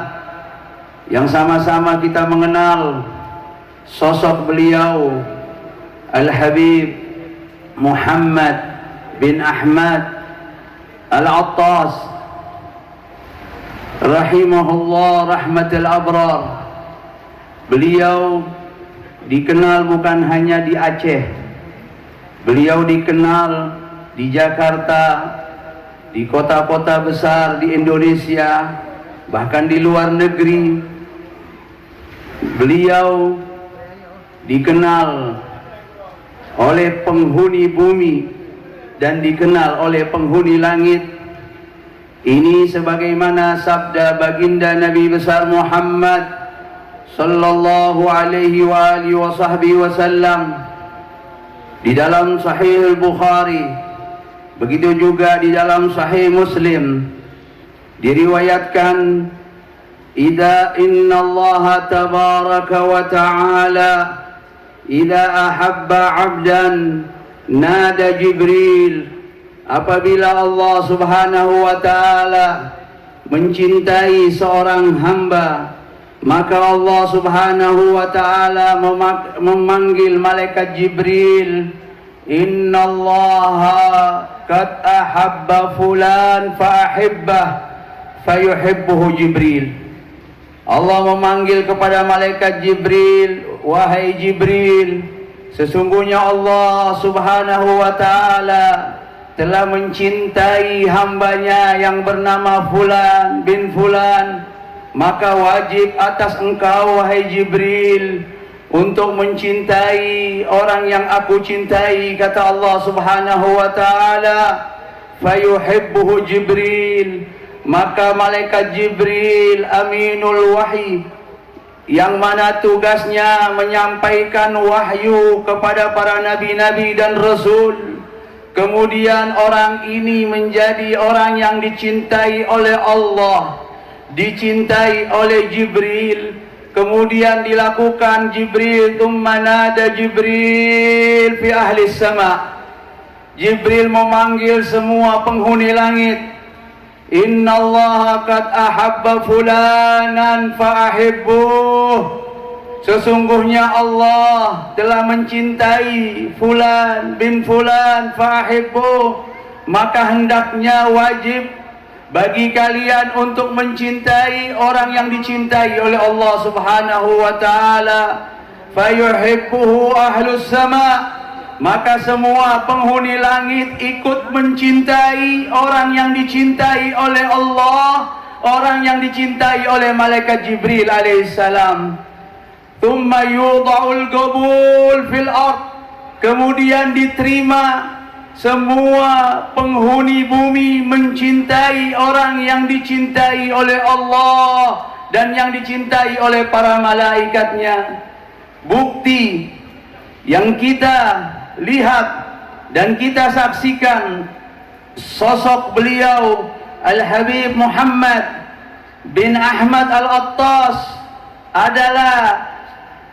yang sama-sama kita mengenal sosok beliau Al-Habib Muhammad bin Ahmad Al-Attas rahimahullah rahmatul abrar. Beliau dikenal bukan hanya di Aceh, beliau dikenal di Jakarta, di kota-kota besar di Indonesia, bahkan di luar negeri. Beliau dikenal oleh penghuni bumi dan dikenal oleh penghuni langit. Ini sebagaimana sabda baginda Nabi besar Muhammad sallallahu alaihi wa alihi wasallam di dalam Sahih Al-Bukhari, begitu juga di dalam Sahih Muslim diriwayatkan, idza innallaha tabaraka wa ta'ala idza ahabba 'abdan nada Jibril. Apabila Allah Subhanahu wa ta'ala mencintai seorang hamba, maka Allah Subhanahu wa ta'ala memanggil malaikat Jibril, innallaha qad ahabba fulan fa ahibbah fayuhibbuhu Jibril. Allah memanggil kepada malaikat Jibril, wahai Jibril, sesungguhnya Allah Subhanahu wa ta'ala telah mencintai hambanya yang bernama Fulan bin Fulan, maka wajib atas engkau wahai Jibril untuk mencintai orang yang aku cintai, kata Allah Subhanahu wa ta'ala. Fayuhibbuhu Jibril, maka malaikat Jibril aminul wahyi, yang mana tugasnya menyampaikan wahyu kepada para nabi-nabi dan rasul. Kemudian orang ini menjadi orang yang dicintai oleh Allah, dicintai oleh Jibril. Kemudian dilakukan Jibril, tsumma nada Jibril fi ahli sama. Jibril memanggil semua penghuni langit, innallaha qad ahabba fulanan fa ahibbuh. Sesungguhnya Allah telah mencintai Fulan bin Fulan fa ahibbuh, maka hendaknya wajib bagi kalian untuk mencintai orang yang dicintai oleh Allah Subhanahu wa ta'ala. Fayuhibbuhu ahlus sama, maka semua penghuni langit ikut mencintai orang yang dicintai oleh Allah, orang yang dicintai oleh malaikat Jibril alaihissalam. Thumma yudha'ul qabul fil ard, kemudian diterima semua penghuni bumi mencintai orang yang dicintai oleh Allah dan yang dicintai oleh para malaikatnya. Bukti yang kita lihat dan kita saksikan sosok beliau Al-Habib Muhammad bin Ahmad Al-Attas adalah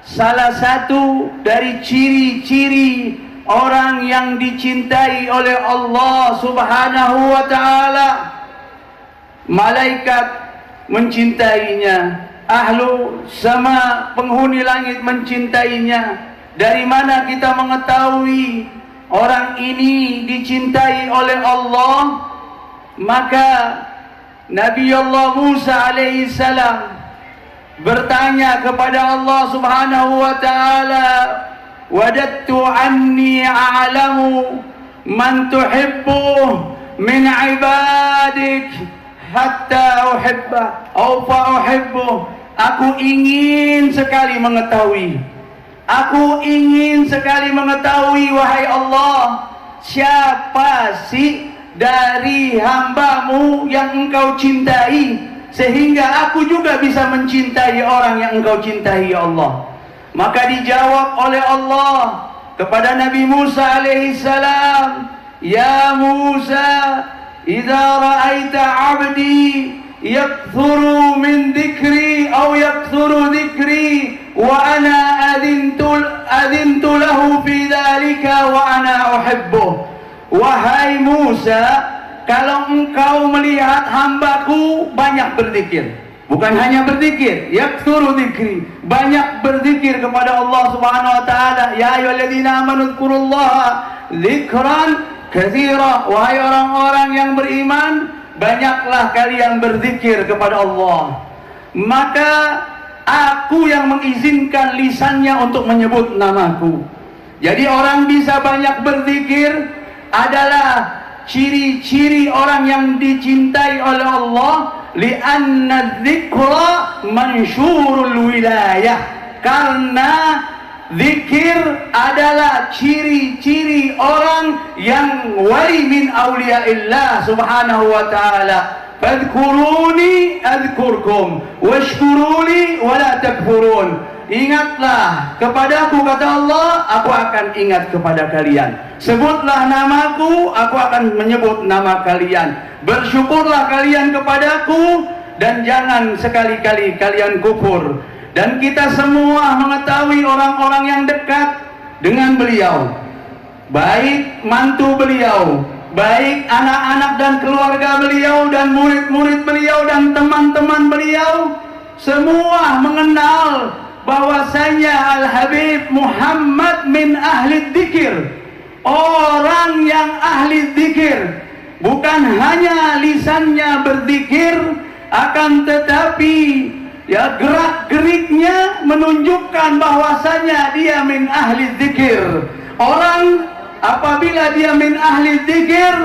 salah satu dari ciri-ciri orang yang dicintai oleh Allah Subhanahu wa ta'ala. Malaikat mencintainya, ahlu sama, penghuni langit mencintainya. Dari mana kita mengetahui orang ini dicintai oleh Allah? Maka Nabi Allah Musa alaihi salam bertanya kepada Allah Subhanahu wa ta'ala, wadattu anni a'lamu man tuhibbu min ibadik hatta uhibba au fa uhibbu. Aku ingin sekali mengetahui, wahai Allah, siapa sih dari hambamu yang engkau cintai, sehingga aku juga bisa mencintai orang yang engkau cintai, ya Allah. Maka dijawab oleh Allah kepada Nabi Musa alaihi salam, ya Musa, idza ra'aita 'abdi yakthuru min dhikri aw yakthuru dhikri wa ana adintu lahu fi dhalika wa ana uhibbuh. Wahai Musa, kalau engkau melihat hambaku banyak berzikir, bukan hanya berzikir, yaktsuru dzikri, banyak berzikir kepada Allah Subhanahu wa taala, ya ayyuhalladzina amanu dzkurullaha dzikran katsira. Wahai orang-orang yang beriman, banyaklah kalian berzikir kepada Allah. Maka aku yang mengizinkan lisannya untuk menyebut namaku. Jadi orang bisa banyak berzikir adalah ciri-ciri orang yang dicintai oleh Allah, li'anna dzikra mansyurul wilayah, karena zikir adalah ciri-ciri orang yang wali min auliyaillah subhanahu wa ta'ala. Fadhkuruni adhkurkum washkuruni wala takfurun. Ingatlah kepadaku, kata Allah, aku akan ingat kepada kalian. Sebutlah namaku, aku akan menyebut nama kalian. Bersyukurlah kalian kepadaku, dan jangan sekali-kali kalian kufur. Dan kita semua mengetahui orang-orang yang dekat dengan beliau, baik mantu beliau, baik anak-anak dan keluarga beliau, dan murid-murid beliau, dan teman-teman beliau, semua mengenal bahwasanya Al-Habib Muhammad min ahli dzikir, orang yang ahli dzikir. Bukan hanya lisannya berzikir, akan tetapi ya gerak-geriknya menunjukkan bahwasanya dia min ahli dzikir. Orang apabila dia min ahli dzikir,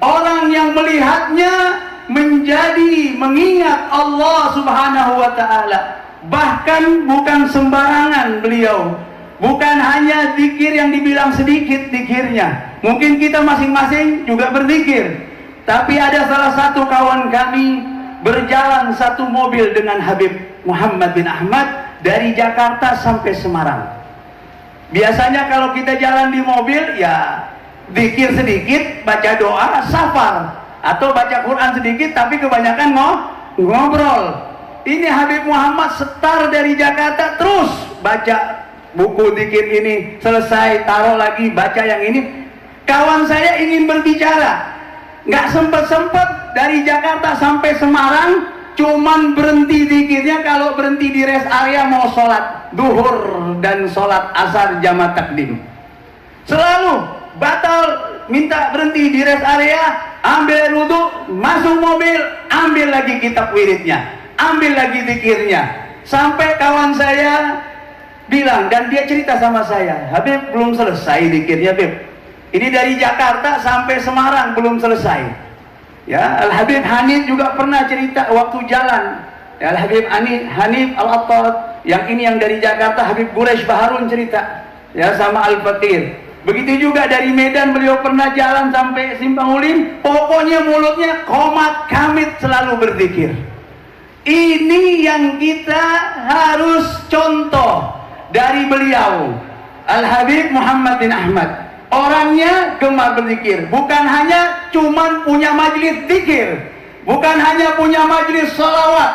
orang yang melihatnya menjadi mengingat Allah Subhanahu wa ta'ala. Bahkan bukan sembarangan beliau, bukan hanya zikir yang dibilang sedikit zikirnya. Mungkin kita masing-masing juga berzikir, tapi ada salah satu kawan kami berjalan satu mobil dengan Habib Muhammad bin Ahmad dari Jakarta sampai Semarang. Biasanya kalau kita jalan di mobil, ya zikir sedikit, baca doa, safar, atau baca Quran sedikit, tapi kebanyakan ngobrol. Ini Habib Muhammad setar dari Jakarta, terus baca buku zikir ini, selesai taruh lagi, baca yang ini. Kawan saya ingin berbicara, nggak sempet-sempet dari Jakarta sampai Semarang, cuman berhenti zikirnya kalau berhenti di rest area mau sholat duhur dan sholat asar jamaah takdim. Selalu batal, minta berhenti di rest area, ambil wudhu, masuk mobil, ambil lagi kitab wiridnya, ambil lagi zikirnya. Sampai kawan saya bilang, dan dia cerita sama saya, Habib belum selesai zikirnya, Habib. Ini dari Jakarta sampai Semarang belum selesai. Ya, Al-Habib Hanif juga pernah cerita waktu jalan. Ya, Al-Habib Hanif Al-Attas, yang ini yang dari Jakarta, Habib Quraish Baharun cerita. Ya, sama Al-Fakir. Begitu juga dari Medan, beliau pernah jalan sampai Simpang Ulim, pokoknya mulutnya komat kamit selalu berzikir. Ini yang kita harus contoh dari beliau, Al-Habib Muhammad bin Ahmad. orangnya gemar berzikir, bukan hanya cuman punya majelis zikir, bukan hanya punya majelis salawat,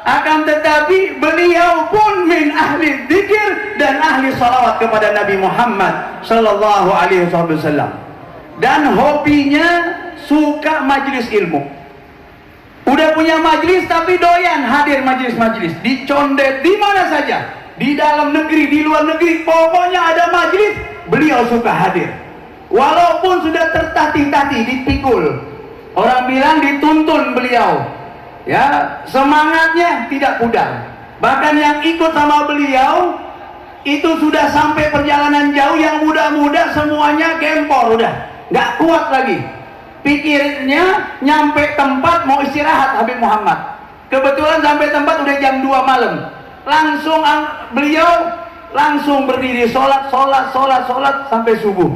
akan tetapi beliau pun min ahli zikir dan ahli salawat kepada Nabi Muhammad sallallahu alaihi wasallam. Dan hobinya suka majelis ilmu. Udah punya majelis tapi doyan hadir majelis-majelis, dicondet di mana saja, di dalam negeri, di luar negeri, pokoknya ada majelis beliau suka hadir. Walaupun sudah tertatih-tatih, dipikul, orang bilang dituntun beliau, ya, semangatnya tidak pudar. Bahkan yang ikut sama beliau itu sudah sampai perjalanan jauh, yang muda-muda semuanya gempor, udah nggak kuat lagi. Pikirnya nyampe tempat mau istirahat Habib Muhammad. Kebetulan sampai tempat udah jam 2 malam. Langsung beliau langsung berdiri sholat sampai subuh.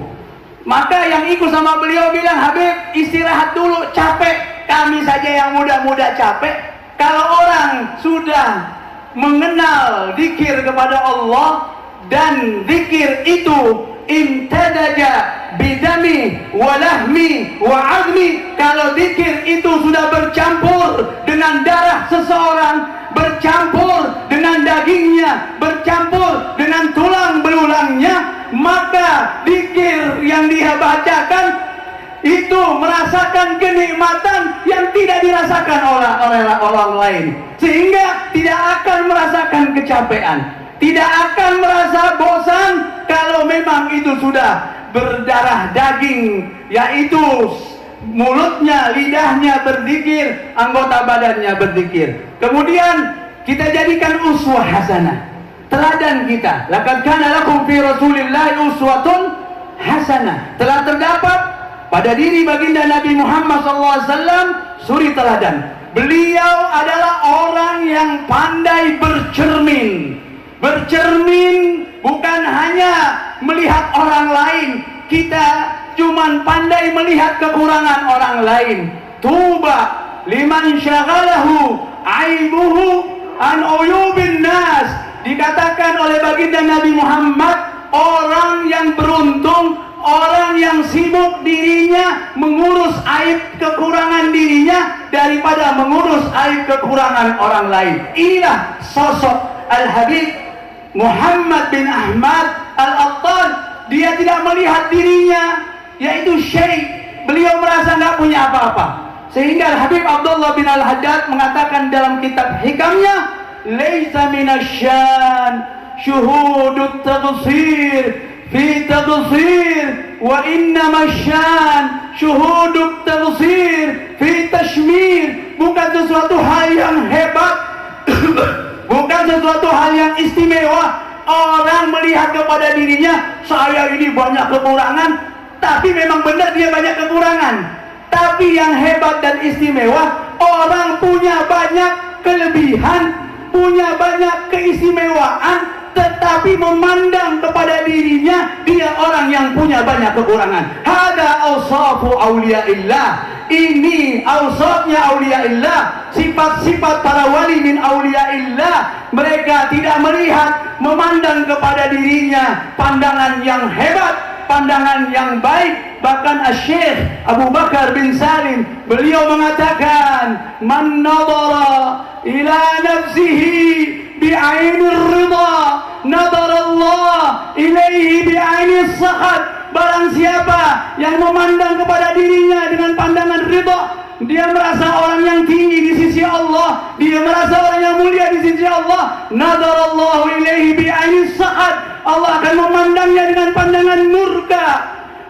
Maka yang ikut sama beliau bilang, Habib istirahat dulu, capek. Kami saja yang muda-muda capek. Kalau orang sudah mengenal zikir kepada Allah, dan zikir itu intadaja bidami walahmi wa azmi, kalau zikir itu sudah bercampur dengan darah seseorang, bercampur dengan dagingnya, bercampur dengan tulang belulangnya, maka zikir yang dia bacakan itu merasakan kenikmatan yang tidak dirasakan oleh orang lain, sehingga tidak akan merasakan kecapean, tidak akan merasa bosan kalau memang itu sudah berdarah daging, yaitu mulutnya, lidahnya berzikir, anggota badannya berzikir. Kemudian kita jadikan uswah hasanah, teladan kita. Laqad kana lakum fi Rasulillahi uswatun hasanah. Telah terdapat pada diri baginda Nabi Muhammad SAW suri teladan. Beliau adalah orang yang pandai bercermin. Bercermin bukan hanya melihat orang lain, kita cuman pandai melihat kekurangan orang lain. Tuba liman syaghalahu aibuhu an uyubin nas. Dikatakan oleh baginda Nabi Muhammad, orang yang beruntung, orang yang sibuk dirinya mengurus aib kekurangan dirinya daripada mengurus aib kekurangan orang lain. Inilah sosok Al-Habib Muhammad bin Ahmad Al-Attal. Dia tidak melihat dirinya yaitu syekh, beliau merasa nggak punya apa-apa, sehingga Habib Abdullah bin Al-Haddad mengatakan dalam kitab hikamnya, laisa minasyan syuhudut taqsir fi taqsir wa innamasyan syuhudut taqsir fi tashmir. Bukan sesuatu hal yang hebat bukan sesuatu hal yang istimewa orang melihat kepada dirinya, saya ini banyak kekurangan, tapi memang benar dia banyak kekurangan. Tapi yang hebat dan istimewa, orang punya banyak kelebihan, punya banyak keistimewaan, tetapi memandang kepada dirinya dia orang yang punya banyak kekurangan. Hada awsafu awliyaillah. Ini awsafnya awliyaillah, sifat-sifat para wali min awliyaillah. Mereka tidak melihat, memandang kepada dirinya pandangan yang hebat, pandangan yang baik. Bahkan Syekh Abu Bakar bin Salim, beliau mengatakan, man nadara ila nafsihi bi'ainir ridha nadara Allah ilaihi bi'ainis sakhat. Barang siapa yang memandang kepada dirinya dengan pandangan ridha, dia merasa orang yang tinggi di sisi Allah, dia merasa orang yang mulia di sisi Allah, nadarallahu ilaihi bi'ainis sakhat. Allah akan memandangnya dengan pandangan murka.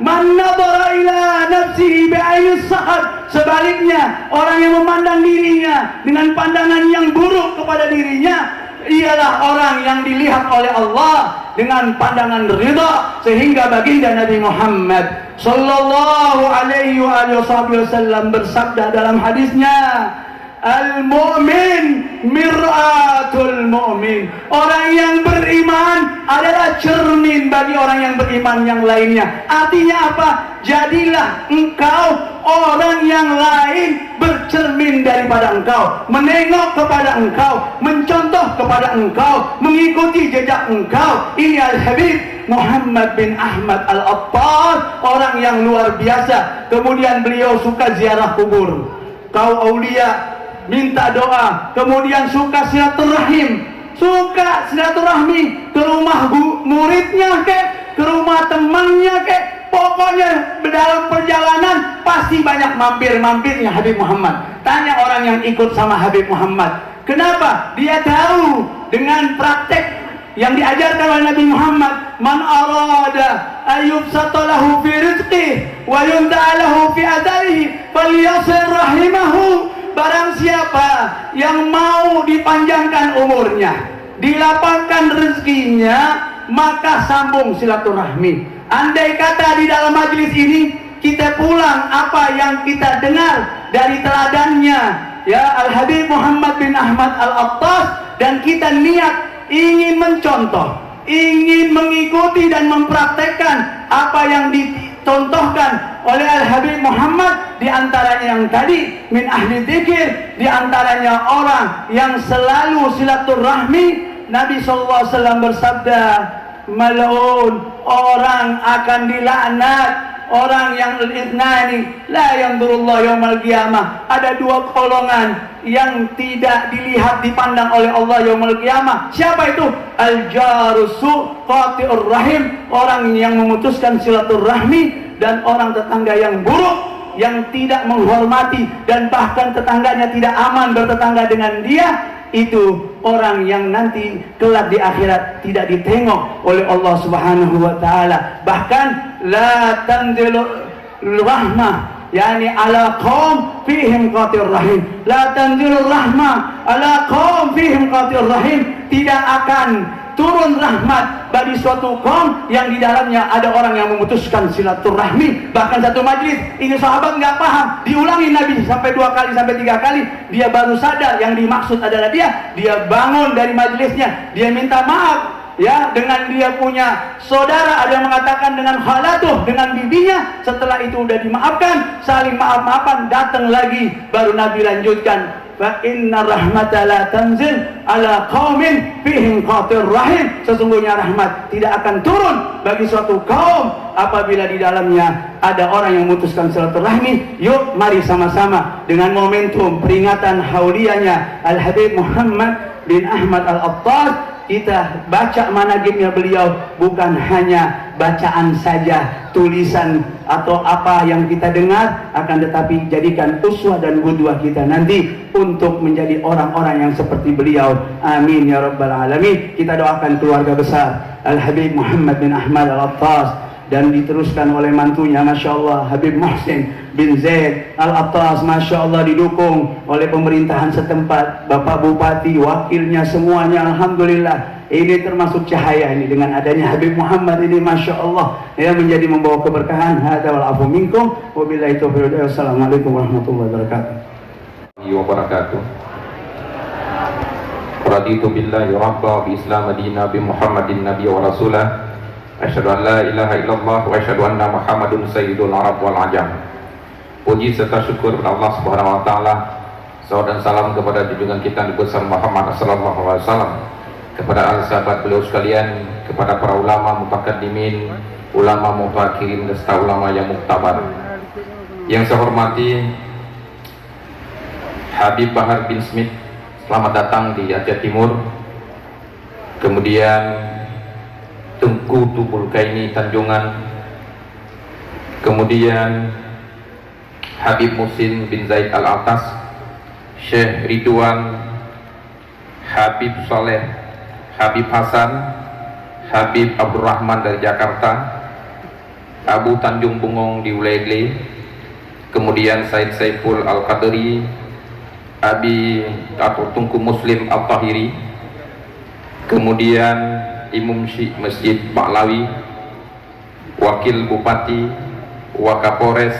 Man nadara ila nafsihi bi'ainis sakhat. Sebaliknya, orang yang memandang dirinya dengan pandangan yang buruk kepada dirinya, ialah orang yang dilihat oleh Allah dengan pandangan ridha. Sehingga baginda Nabi Muhammad sallallahu alaihi wasallam bersabda dalam hadisnya, al-mu'min mir'atul mu'min. Orang yang beriman adalah cermin bagi orang yang beriman yang lainnya. Artinya apa? Jadilah engkau orang yang lain bercermin daripada engkau, menengok kepada engkau, mencontoh kepada engkau, mengikuti jejak engkau. Ini Al-Habib Muhammad bin Ahmad Al-Attas, orang yang luar biasa. Kemudian beliau suka ziarah kubur, kau aulia, minta doa, kemudian suka silaturahim, suka silaturahmi ke rumah muridnya ke rumah temannya pokoknya dalam perjalanan pasti banyak mampir-mampirnya Habib Muhammad. Tanya orang yang ikut sama Habib Muhammad, kenapa? Dia tahu dengan praktek yang diajarkan oleh Nabi Muhammad, man arada ayyubsatalahu fi rizqihi wa yunda'alahu fi adarihi falyasir rahimahu. Barang siapa yang mau dipanjangkan umurnya, dilapangkan rezekinya, maka sambung silaturahmi. Andai kata di dalam majlis ini kita pulang apa yang kita dengar dari teladannya ya Al-Habib Muhammad bin Ahmad Al-Attas, dan kita niat ingin mencontoh, ingin mengikuti dan mempraktekkan apa yang dicontohkan oleh Al-Habib Muhammad, di antaranya yang tadi min ahli dzikir, di antaranya orang yang selalu silaturahmi. Nabi SAW bersabda, mal'un, orang akan dilaknat, orang yang al-ithnani la yanzurullah yaumal qiyamah. Ada dua golongan yang tidak dilihat dipandang oleh Allah yaumul qiyamah. Siapa itu? Al-jarusu qati'ur rahim, orang yang memutuskan silaturahmi, dan orang tetangga yang buruk, yang tidak menghormati dan bahkan tetangganya tidak aman bertetangga dengan dia. Itu orang yang nanti kelak di akhirat tidak ditengok oleh Allah Subhanahu wa taala. Bahkan la tanzilur rahmah, yani ala qaum fihim qatir rahim. La tanzilur rahmah ala qaum fihim qatir rahim. Tidak akan turun rahmat bagi suatu kaum yang di dalamnya ada orang yang memutuskan silaturahmi. Bahkan satu majlis ini sahabat nggak paham, diulangi Nabi sampai 2 kali sampai 3 kali, dia baru sadar yang dimaksud adalah dia bangun dari majlisnya, dia minta maaf ya dengan dia punya saudara, ada yang mengatakan dengan khalatuh, dengan bibinya. Setelah itu udah dimaafkan, saling maaf-maafan, datang lagi, baru Nabi lanjutkan, fa inna rahmata la tanzil ala qaumin fihim qatir rahim. Sesungguhnya rahmat tidak akan turun bagi suatu kaum apabila di dalamnya ada orang yang memutuskan silaturahmi. Yuk mari sama-sama dengan momentum peringatan hauliyahnya Al-Habib Muhammad bin Ahmad Al-Attas, kita baca manaqibnya beliau, bukan hanya bacaan saja, tulisan atau apa yang kita dengar, akan tetapi jadikan uswah dan qudwah kita nanti untuk menjadi orang-orang yang seperti beliau. Amin ya rabbal alamin. Kita doakan keluarga besar Al-Habib Muhammad bin Ahmad Al-Attas, dan diteruskan oleh mantunya Masya Allah Habib Muhsin bin Zaid Al-Attas, Masya Allah, didukung oleh pemerintahan setempat, Bapak Bupati, wakilnya, semuanya. Alhamdulillah, ini termasuk cahaya ini dengan adanya Habib Muhammad ini, Masya Allah ya, menjadi membawa keberkahan. Hadza wal afu minkum wabillahi taufiq. Assalamualaikum warahmatullahi wabarakatuh. Raditu billahi rabba bi islam madina bi Muhammadin nabiy wa rasulah. Asyhadu an la ilaha illallah wa asyhadu anna Muhammadun sayyidul arab wal ajam. Puji serta syukur kepada Allah Subhanahu wa taala. Salawat dan salam kepada junjungan kita Nabi besar Muhammad sallallahu alaihi wasallam, kepada al sahabat beliau sekalian, kepada para ulama mutaqaddimin, ulama mufakkirin, serta ulama yang muktabar. Yang saya hormati Habib Bahar bin Smith, selamat datang di Aceh Timur. Kemudian Tengku Tubulkaini Tanjungan, kemudian Habib Muhsin bin Zaid Al-Attas, Syekh Ridwan, Habib Saleh, Habib Hasan, Habib Abdurrahman dari Jakarta, Abu Tanjung Bungong di Ulegle, kemudian Said Saiful Al-Qadri, Abi atau Tungku Muslim Al-Tahiri, kemudian Imam Syekh Masjid Baklawi, Wakil Bupati, Wakapolres,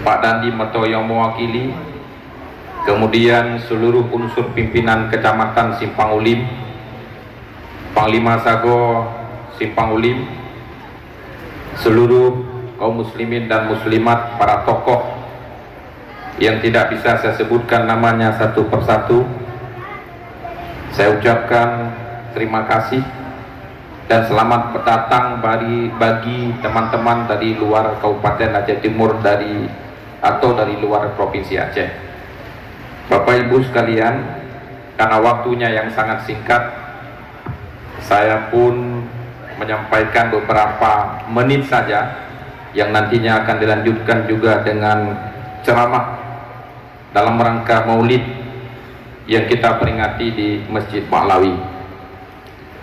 Pak Dandi Metoyo mewakili, kemudian seluruh unsur pimpinan Kecamatan Simpang Ulim, Panglima Sago Simpang Ulim, seluruh kaum muslimin dan muslimat, para tokoh yang tidak bisa saya sebutkan namanya satu persatu, saya ucapkan terima kasih dan selamat datang bagi teman-teman dari luar Kabupaten Aceh Timur atau dari luar Provinsi Aceh. Bapak Ibu sekalian, karena waktunya yang sangat singkat, saya pun menyampaikan beberapa menit saja yang nantinya akan dilanjutkan juga dengan ceramah dalam rangka Maulid yang kita peringati di Masjid Ba'lawi.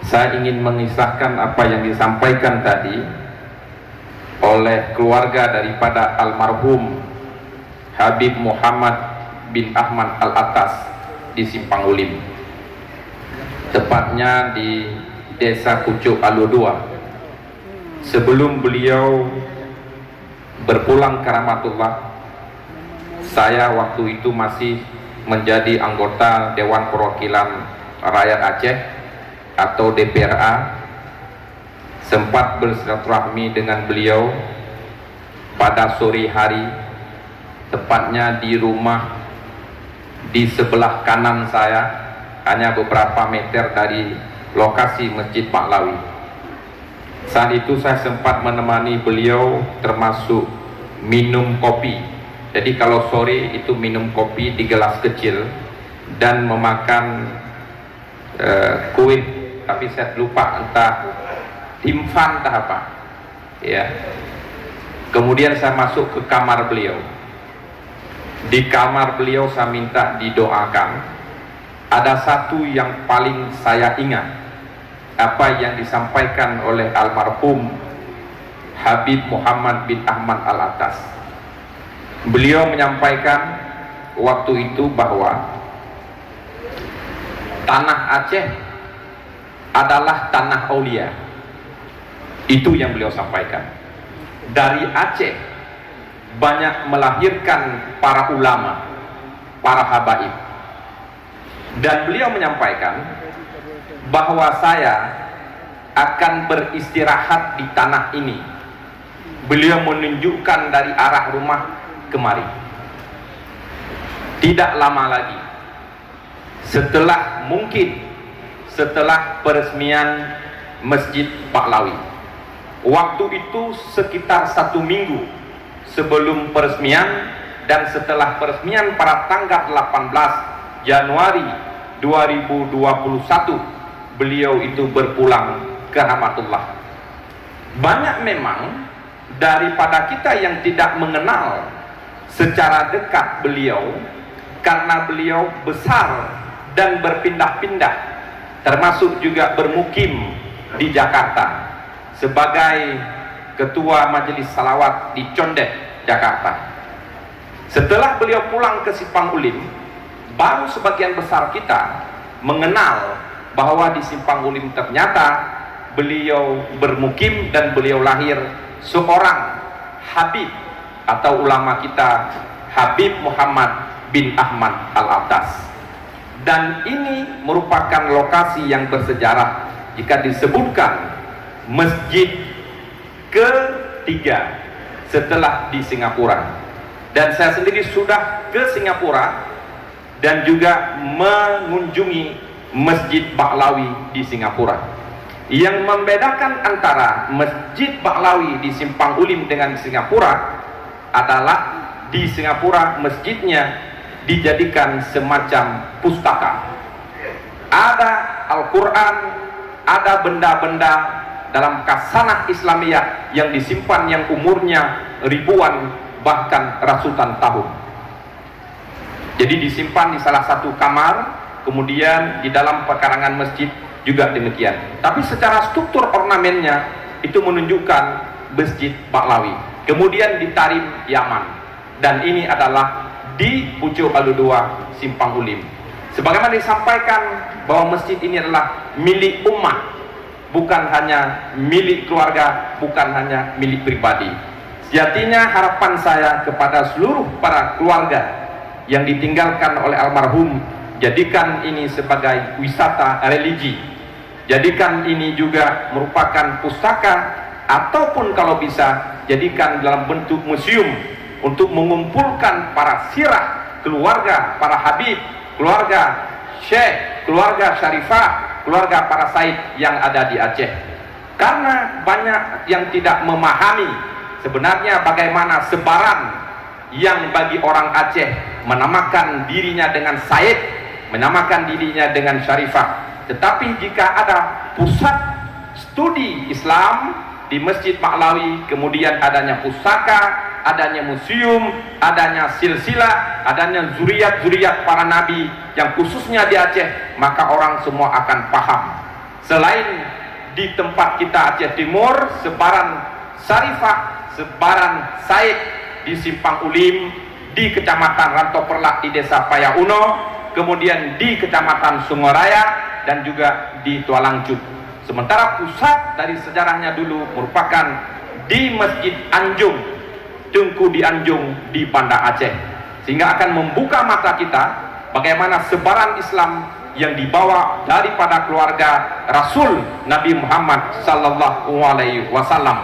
Saya ingin mengisahkan apa yang disampaikan tadi oleh keluarga daripada almarhum Habib Muhammad bin Ahmad Al-Atas di Simpang Ulim, tepatnya di Desa Kucuk Aludua. Sebelum beliau berpulang ke rahmatullah, saya waktu itu masih menjadi anggota Dewan Perwakilan Rakyat Aceh atau DPRA, sempat bersilaturahmi dengan beliau pada sore hari, tepatnya di rumah di sebelah kanan saya, hanya beberapa meter dari lokasi Masjid Ba'lawi. Saat itu saya sempat menemani beliau, termasuk minum kopi. Jadi kalau sore itu minum kopi di gelas kecil dan memakan kue, tapi saya lupa entah timfan entah apa ya. Kemudian saya masuk ke kamar beliau. Di kamar beliau saya minta didoakan. Ada satu yang paling saya ingat, apa yang disampaikan oleh almarhum Habib Muhammad bin Ahmad Al-Atas. Beliau menyampaikan waktu itu bahwa tanah Aceh adalah tanah aulia. Itu yang beliau sampaikan. Dari Aceh banyak melahirkan para ulama, para habaib. Dan beliau menyampaikan bahwa saya akan beristirahat di tanah ini. Beliau menunjukkan dari arah rumah kemari. Tidak lama lagi, setelah peresmian Masjid Ba'lawi, waktu itu sekitar 1 minggu sebelum peresmian dan setelah peresmian pada tanggal 18 Januari 2021, beliau itu berpulang ke rahmatullah. Banyak memang daripada kita yang tidak mengenal secara dekat beliau, karena beliau besar dan berpindah-pindah, termasuk juga bermukim di Jakarta sebagai ketua majelis salawat di Condet, Jakarta. Setelah beliau pulang ke Simpang Ulim, baru sebagian besar kita mengenal bahwa di Simpang Ulim ternyata beliau bermukim dan beliau lahir seorang Habib atau ulama kita, Habib Muhammad bin Ahmad Al-Atas. Dan ini merupakan lokasi yang bersejarah jika disebutkan masjid ketiga setelah di Singapura. Dan saya sendiri sudah ke Singapura dan juga mengunjungi Masjid Ba'lawi di Singapura. Yang membedakan antara Masjid Ba'lawi di Simpang Ulim dengan Singapura adalah di Singapura masjidnya dijadikan semacam pustaka. Ada Al-Quran, ada benda-benda dalam kasanah Islamiyah yang disimpan yang umurnya ribuan bahkan ratusan tahun. Jadi disimpan di salah satu kamar, kemudian di dalam pekarangan masjid juga demikian. Tapi secara struktur ornamennya itu menunjukkan Masjid Ba'lawi. Kemudian di Tarim, Yaman. Dan ini adalah di Pucuk Aludua, Simpang Ulim. Sebagaimana disampaikan bahwa masjid ini adalah milik umat, bukan hanya milik keluarga, bukan hanya milik pribadi. Sejatinya harapan saya kepada seluruh para keluarga yang ditinggalkan oleh almarhum, jadikan ini sebagai wisata religi, jadikan ini juga merupakan pustaka ataupun kalau bisa jadikan dalam bentuk museum untuk mengumpulkan para sirah keluarga para habib, keluarga syekh, keluarga syarifah, keluarga para said yang ada di Aceh. Karena banyak yang tidak memahami sebenarnya bagaimana sebaran yang bagi orang Aceh menamakan dirinya dengan said, menamakan dirinya dengan syarifah. Tetapi jika ada pusat studi Islam di Masjid Ma'lawi, kemudian adanya pusaka, adanya museum, adanya silsilah, adanya zuriat-zuriat para nabi yang khususnya di Aceh, maka orang semua akan paham. Selain di tempat kita Aceh Timur, sebaran syarifah, sebaran said di Simpang Ulim, di Kecamatan Rantau Perlak di Desa Payauno, kemudian di Kecamatan Sungoraya, dan juga di Tualangcut. Sementara pusat dari sejarahnya dulu merupakan di Masjid Anjung, Tengku di Anjung di Banda Aceh, sehingga akan membuka mata kita bagaimana sebaran Islam yang dibawa daripada keluarga Rasul Nabi Muhammad sallallahu alaihi wasallam,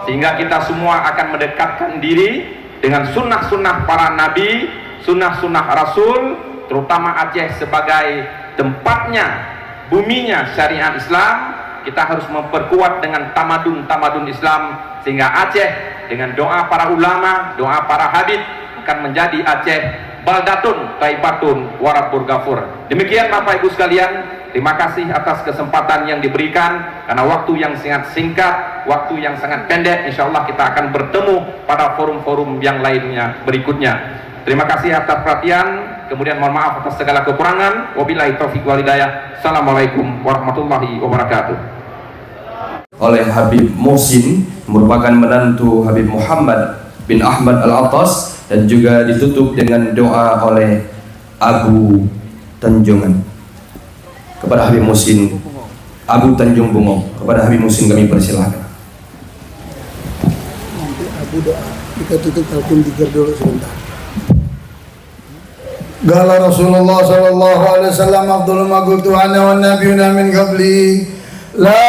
sehingga kita semua akan mendekatkan diri dengan sunnah-sunnah para nabi, sunnah-sunnah Rasul, terutama Aceh sebagai tempatnya, buminya syariat Islam. Kita harus memperkuat dengan tamadun-tamadun Islam, sehingga Aceh dengan doa para ulama, doa para habib akan menjadi Aceh baldatun taibatun warabbur ghafur. Demikian Bapak Ibu sekalian, terima kasih atas kesempatan yang diberikan. Karena waktu yang sangat singkat, waktu yang sangat pendek, insya Allah kita akan bertemu pada forum-forum yang lainnya berikutnya. Terima kasih atas perhatian, kemudian mohon maaf atas segala kekurangan. Wabillahi taufiq wal hidayah. Assalamualaikum warahmatullahi wabarakatuh. Oleh Habib Muhsin, merupakan menantu Habib Muhammad bin Ahmad Al-Attas, dan juga ditutup dengan doa oleh Abu Tanjungan. Kepada Habib Muhsin, Abu Tanjung Bungo, kepada Habib Muhsin kami persilahkan. Nanti Abu doa, kita tutup album tiga dulu sebentar. Qala Rasulullah sallallahu alaihi wasallam afdhalu ma qultu ana wan nabiyuna min qabli la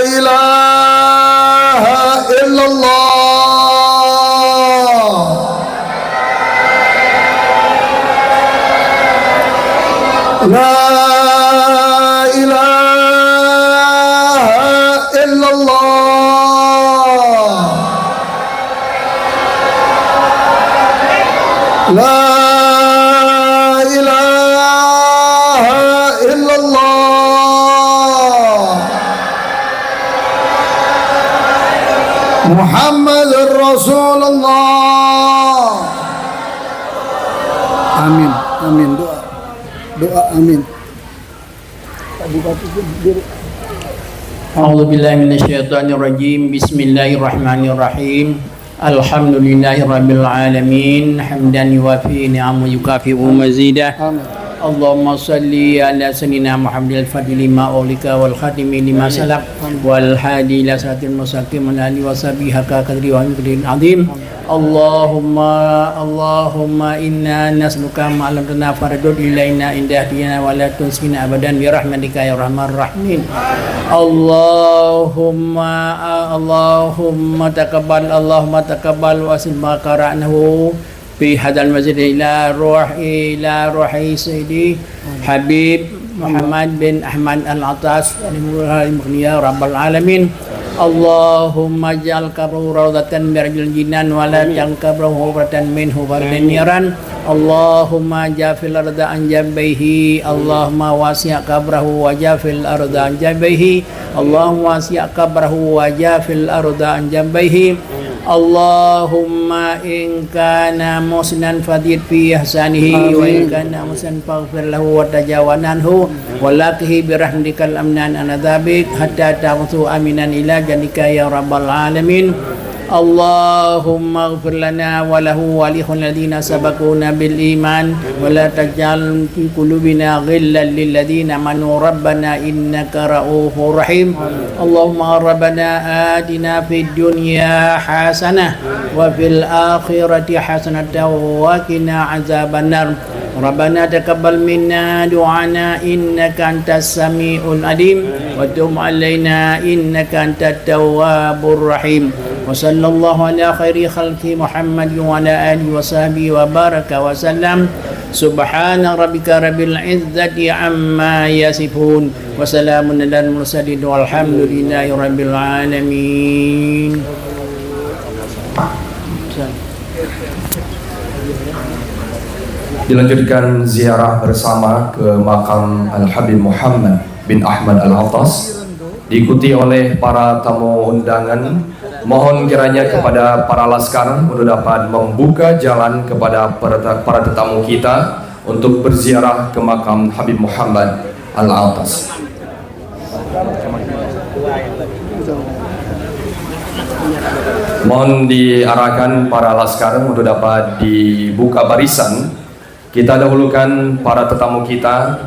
ilaha illallah la ilaha illallah la Muhammadur Rasulullah. Amin, amin, doa, doa, amin. A'udzu billahi minasyaitonir rajim. Bismillahirrahmanirrahim. Alhamdulillahirabbil alamin, hamdan yuwafi ni'amahu yukafi'u mazidah. Amin. Allahumma salli ala sayyidina Muhammadil fatih lima ulika wal khatimi lima salak wal hadi ila siratil mustaqim wa alihi washabihi haqqa qadri wa miqdarin azim. Allahumma inna nas'aluka ma 'allamtana fardud ilaina inda dina wa la tunsina abadan bi rahmatika ya arhamar rahimin. Allahumma taqabbal wa asil ma qara'nahu fi hadal masjid ila ruhi sayyidi Habib Muhammad bin Ahmad Al-Attas ya rabbal alamin. Allahumma ja'al qabrahu rawdatan min riyadil jinan wa la taj'al qabrahu hufratan min hufarin niran. Allahumma ja'fil arda an jabaihi, Allahumma wasi' qabrahu wa ja'fil arda an jabaihi, Allahumma wasi' qabrahu wa ja'fil arda an jabaihi. Allahumma in kana musnan fadid fi ihsanihi wa in kana musan faghfir lahu wa tajawaz anhu wa laqihi bi rahmatikal amnan an adzabik hatta ta'tu aminan ila jannika ya rabbal alamin. Allahumma ighfir lana wa lahu wa li ikhwanina sabaquna bil iman wa la taj'al fi qulubina ghillan lil ladzina amanu rabbana innaka ra'ufur rahim. Allahumma rabbana atina fid dunya hasanah wa fil akhirati hasanatan wa qina azabannar. ربنا تقبل منا دعانا إنك أنت السميع العليم وتب علينا إنك أنت التواب الرحيم وصلى الله على خير خلق محمد وعلى آله وصحبه وبارك وسلم سبحان ربك رب العزة عما يصفون وسلام على المرسلين والحمد لله رب العالمين. Dilanjutkan ziarah bersama ke makam Al-Habib Muhammad bin Ahmad Al-Attas, diikuti oleh para tamu undangan. Mohon kiranya kepada para laskar untuk dapat membuka jalan kepada para tetamu kita untuk berziarah ke makam Habib Muhammad Al-Attas. Mohon diarahkan para laskar untuk dapat dibuka barisan. Kita dahulukan para tetamu kita,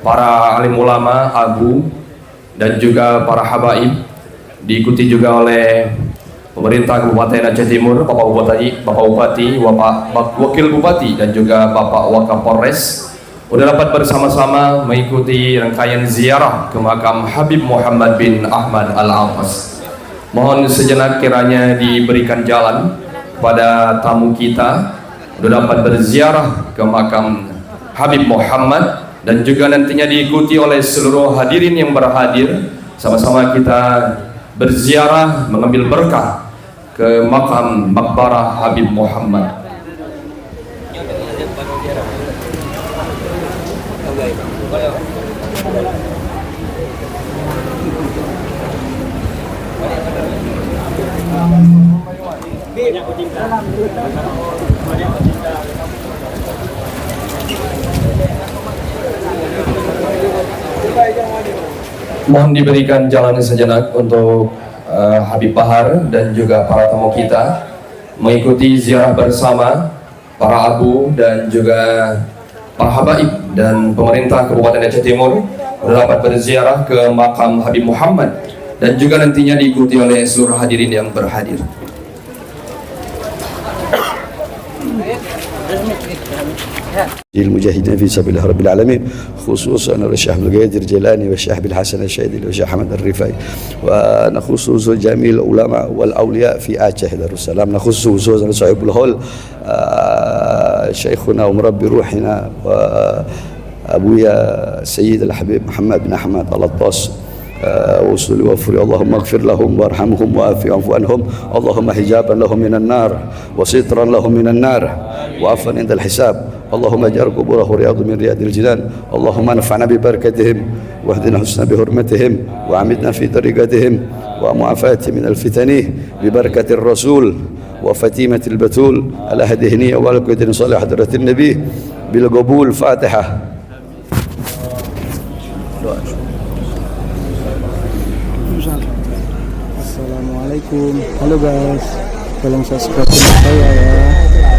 para alim ulama, abu, dan juga para habaib, diikuti juga oleh pemerintah Kabupaten Aceh Timur, Bapak Bupati, Wakil Bupati, dan juga Bapak Wakapolres, sudah dapat bersama-sama mengikuti rangkaian ziarah ke makam Habib Muhammad bin Ahmad Al-Attas. Mohon sejenak kiranya diberikan jalan kepada tamu kita sudah dapat berziarah ke makam Habib Muhammad, dan juga nantinya diikuti oleh seluruh hadirin yang berhadir. Sama-sama kita berziarah mengambil berkah ke makam Maqbarah Habib Muhammad. Mohon diberikan jalan sejenak untuk Habib Bahar dan juga para tamu kita mengikuti ziarah bersama para abu dan juga para habaib dan pemerintah Kabupaten Aceh Timur dapat berziarah ke makam Habib Muhammad, dan juga nantinya diikuti oleh seluruh hadirin yang berhadir. المجاهدين في سبيل الله رب العالمين، خصوصا الشيخ عبد القادر الجيلاني والشيخ بالحسن الشاذلي والشيخ حمد الرفاعي، ونخص جميع العلماء والاولياء في آچه دار السلام، نخص خصوصا صاحب الهول شيخنا ومربي روحنا وابويا سيد الحبيب محمد بن احمد العطاس، وصل وفر اللهم اغفر لهم وارحمهم وعافِ عنهم، اللهم حجابا لهم من النار وسترا لهم من النار وعفوا عند الحساب، اللهم اجعل قبوره رياض من رياض الجنان، اللهم انفعنا ببركتهم واهدنا حسنا بحرمتهم وعمدنا في طريقتهم ومعافاة من الفتن ببركة الرسول وفتيمة البتول على هديه والقدر صالح حضرة النبي بالقبول. فاتحة. Assalamualaikum. Halo guys, tolong subscribe channel saya ya.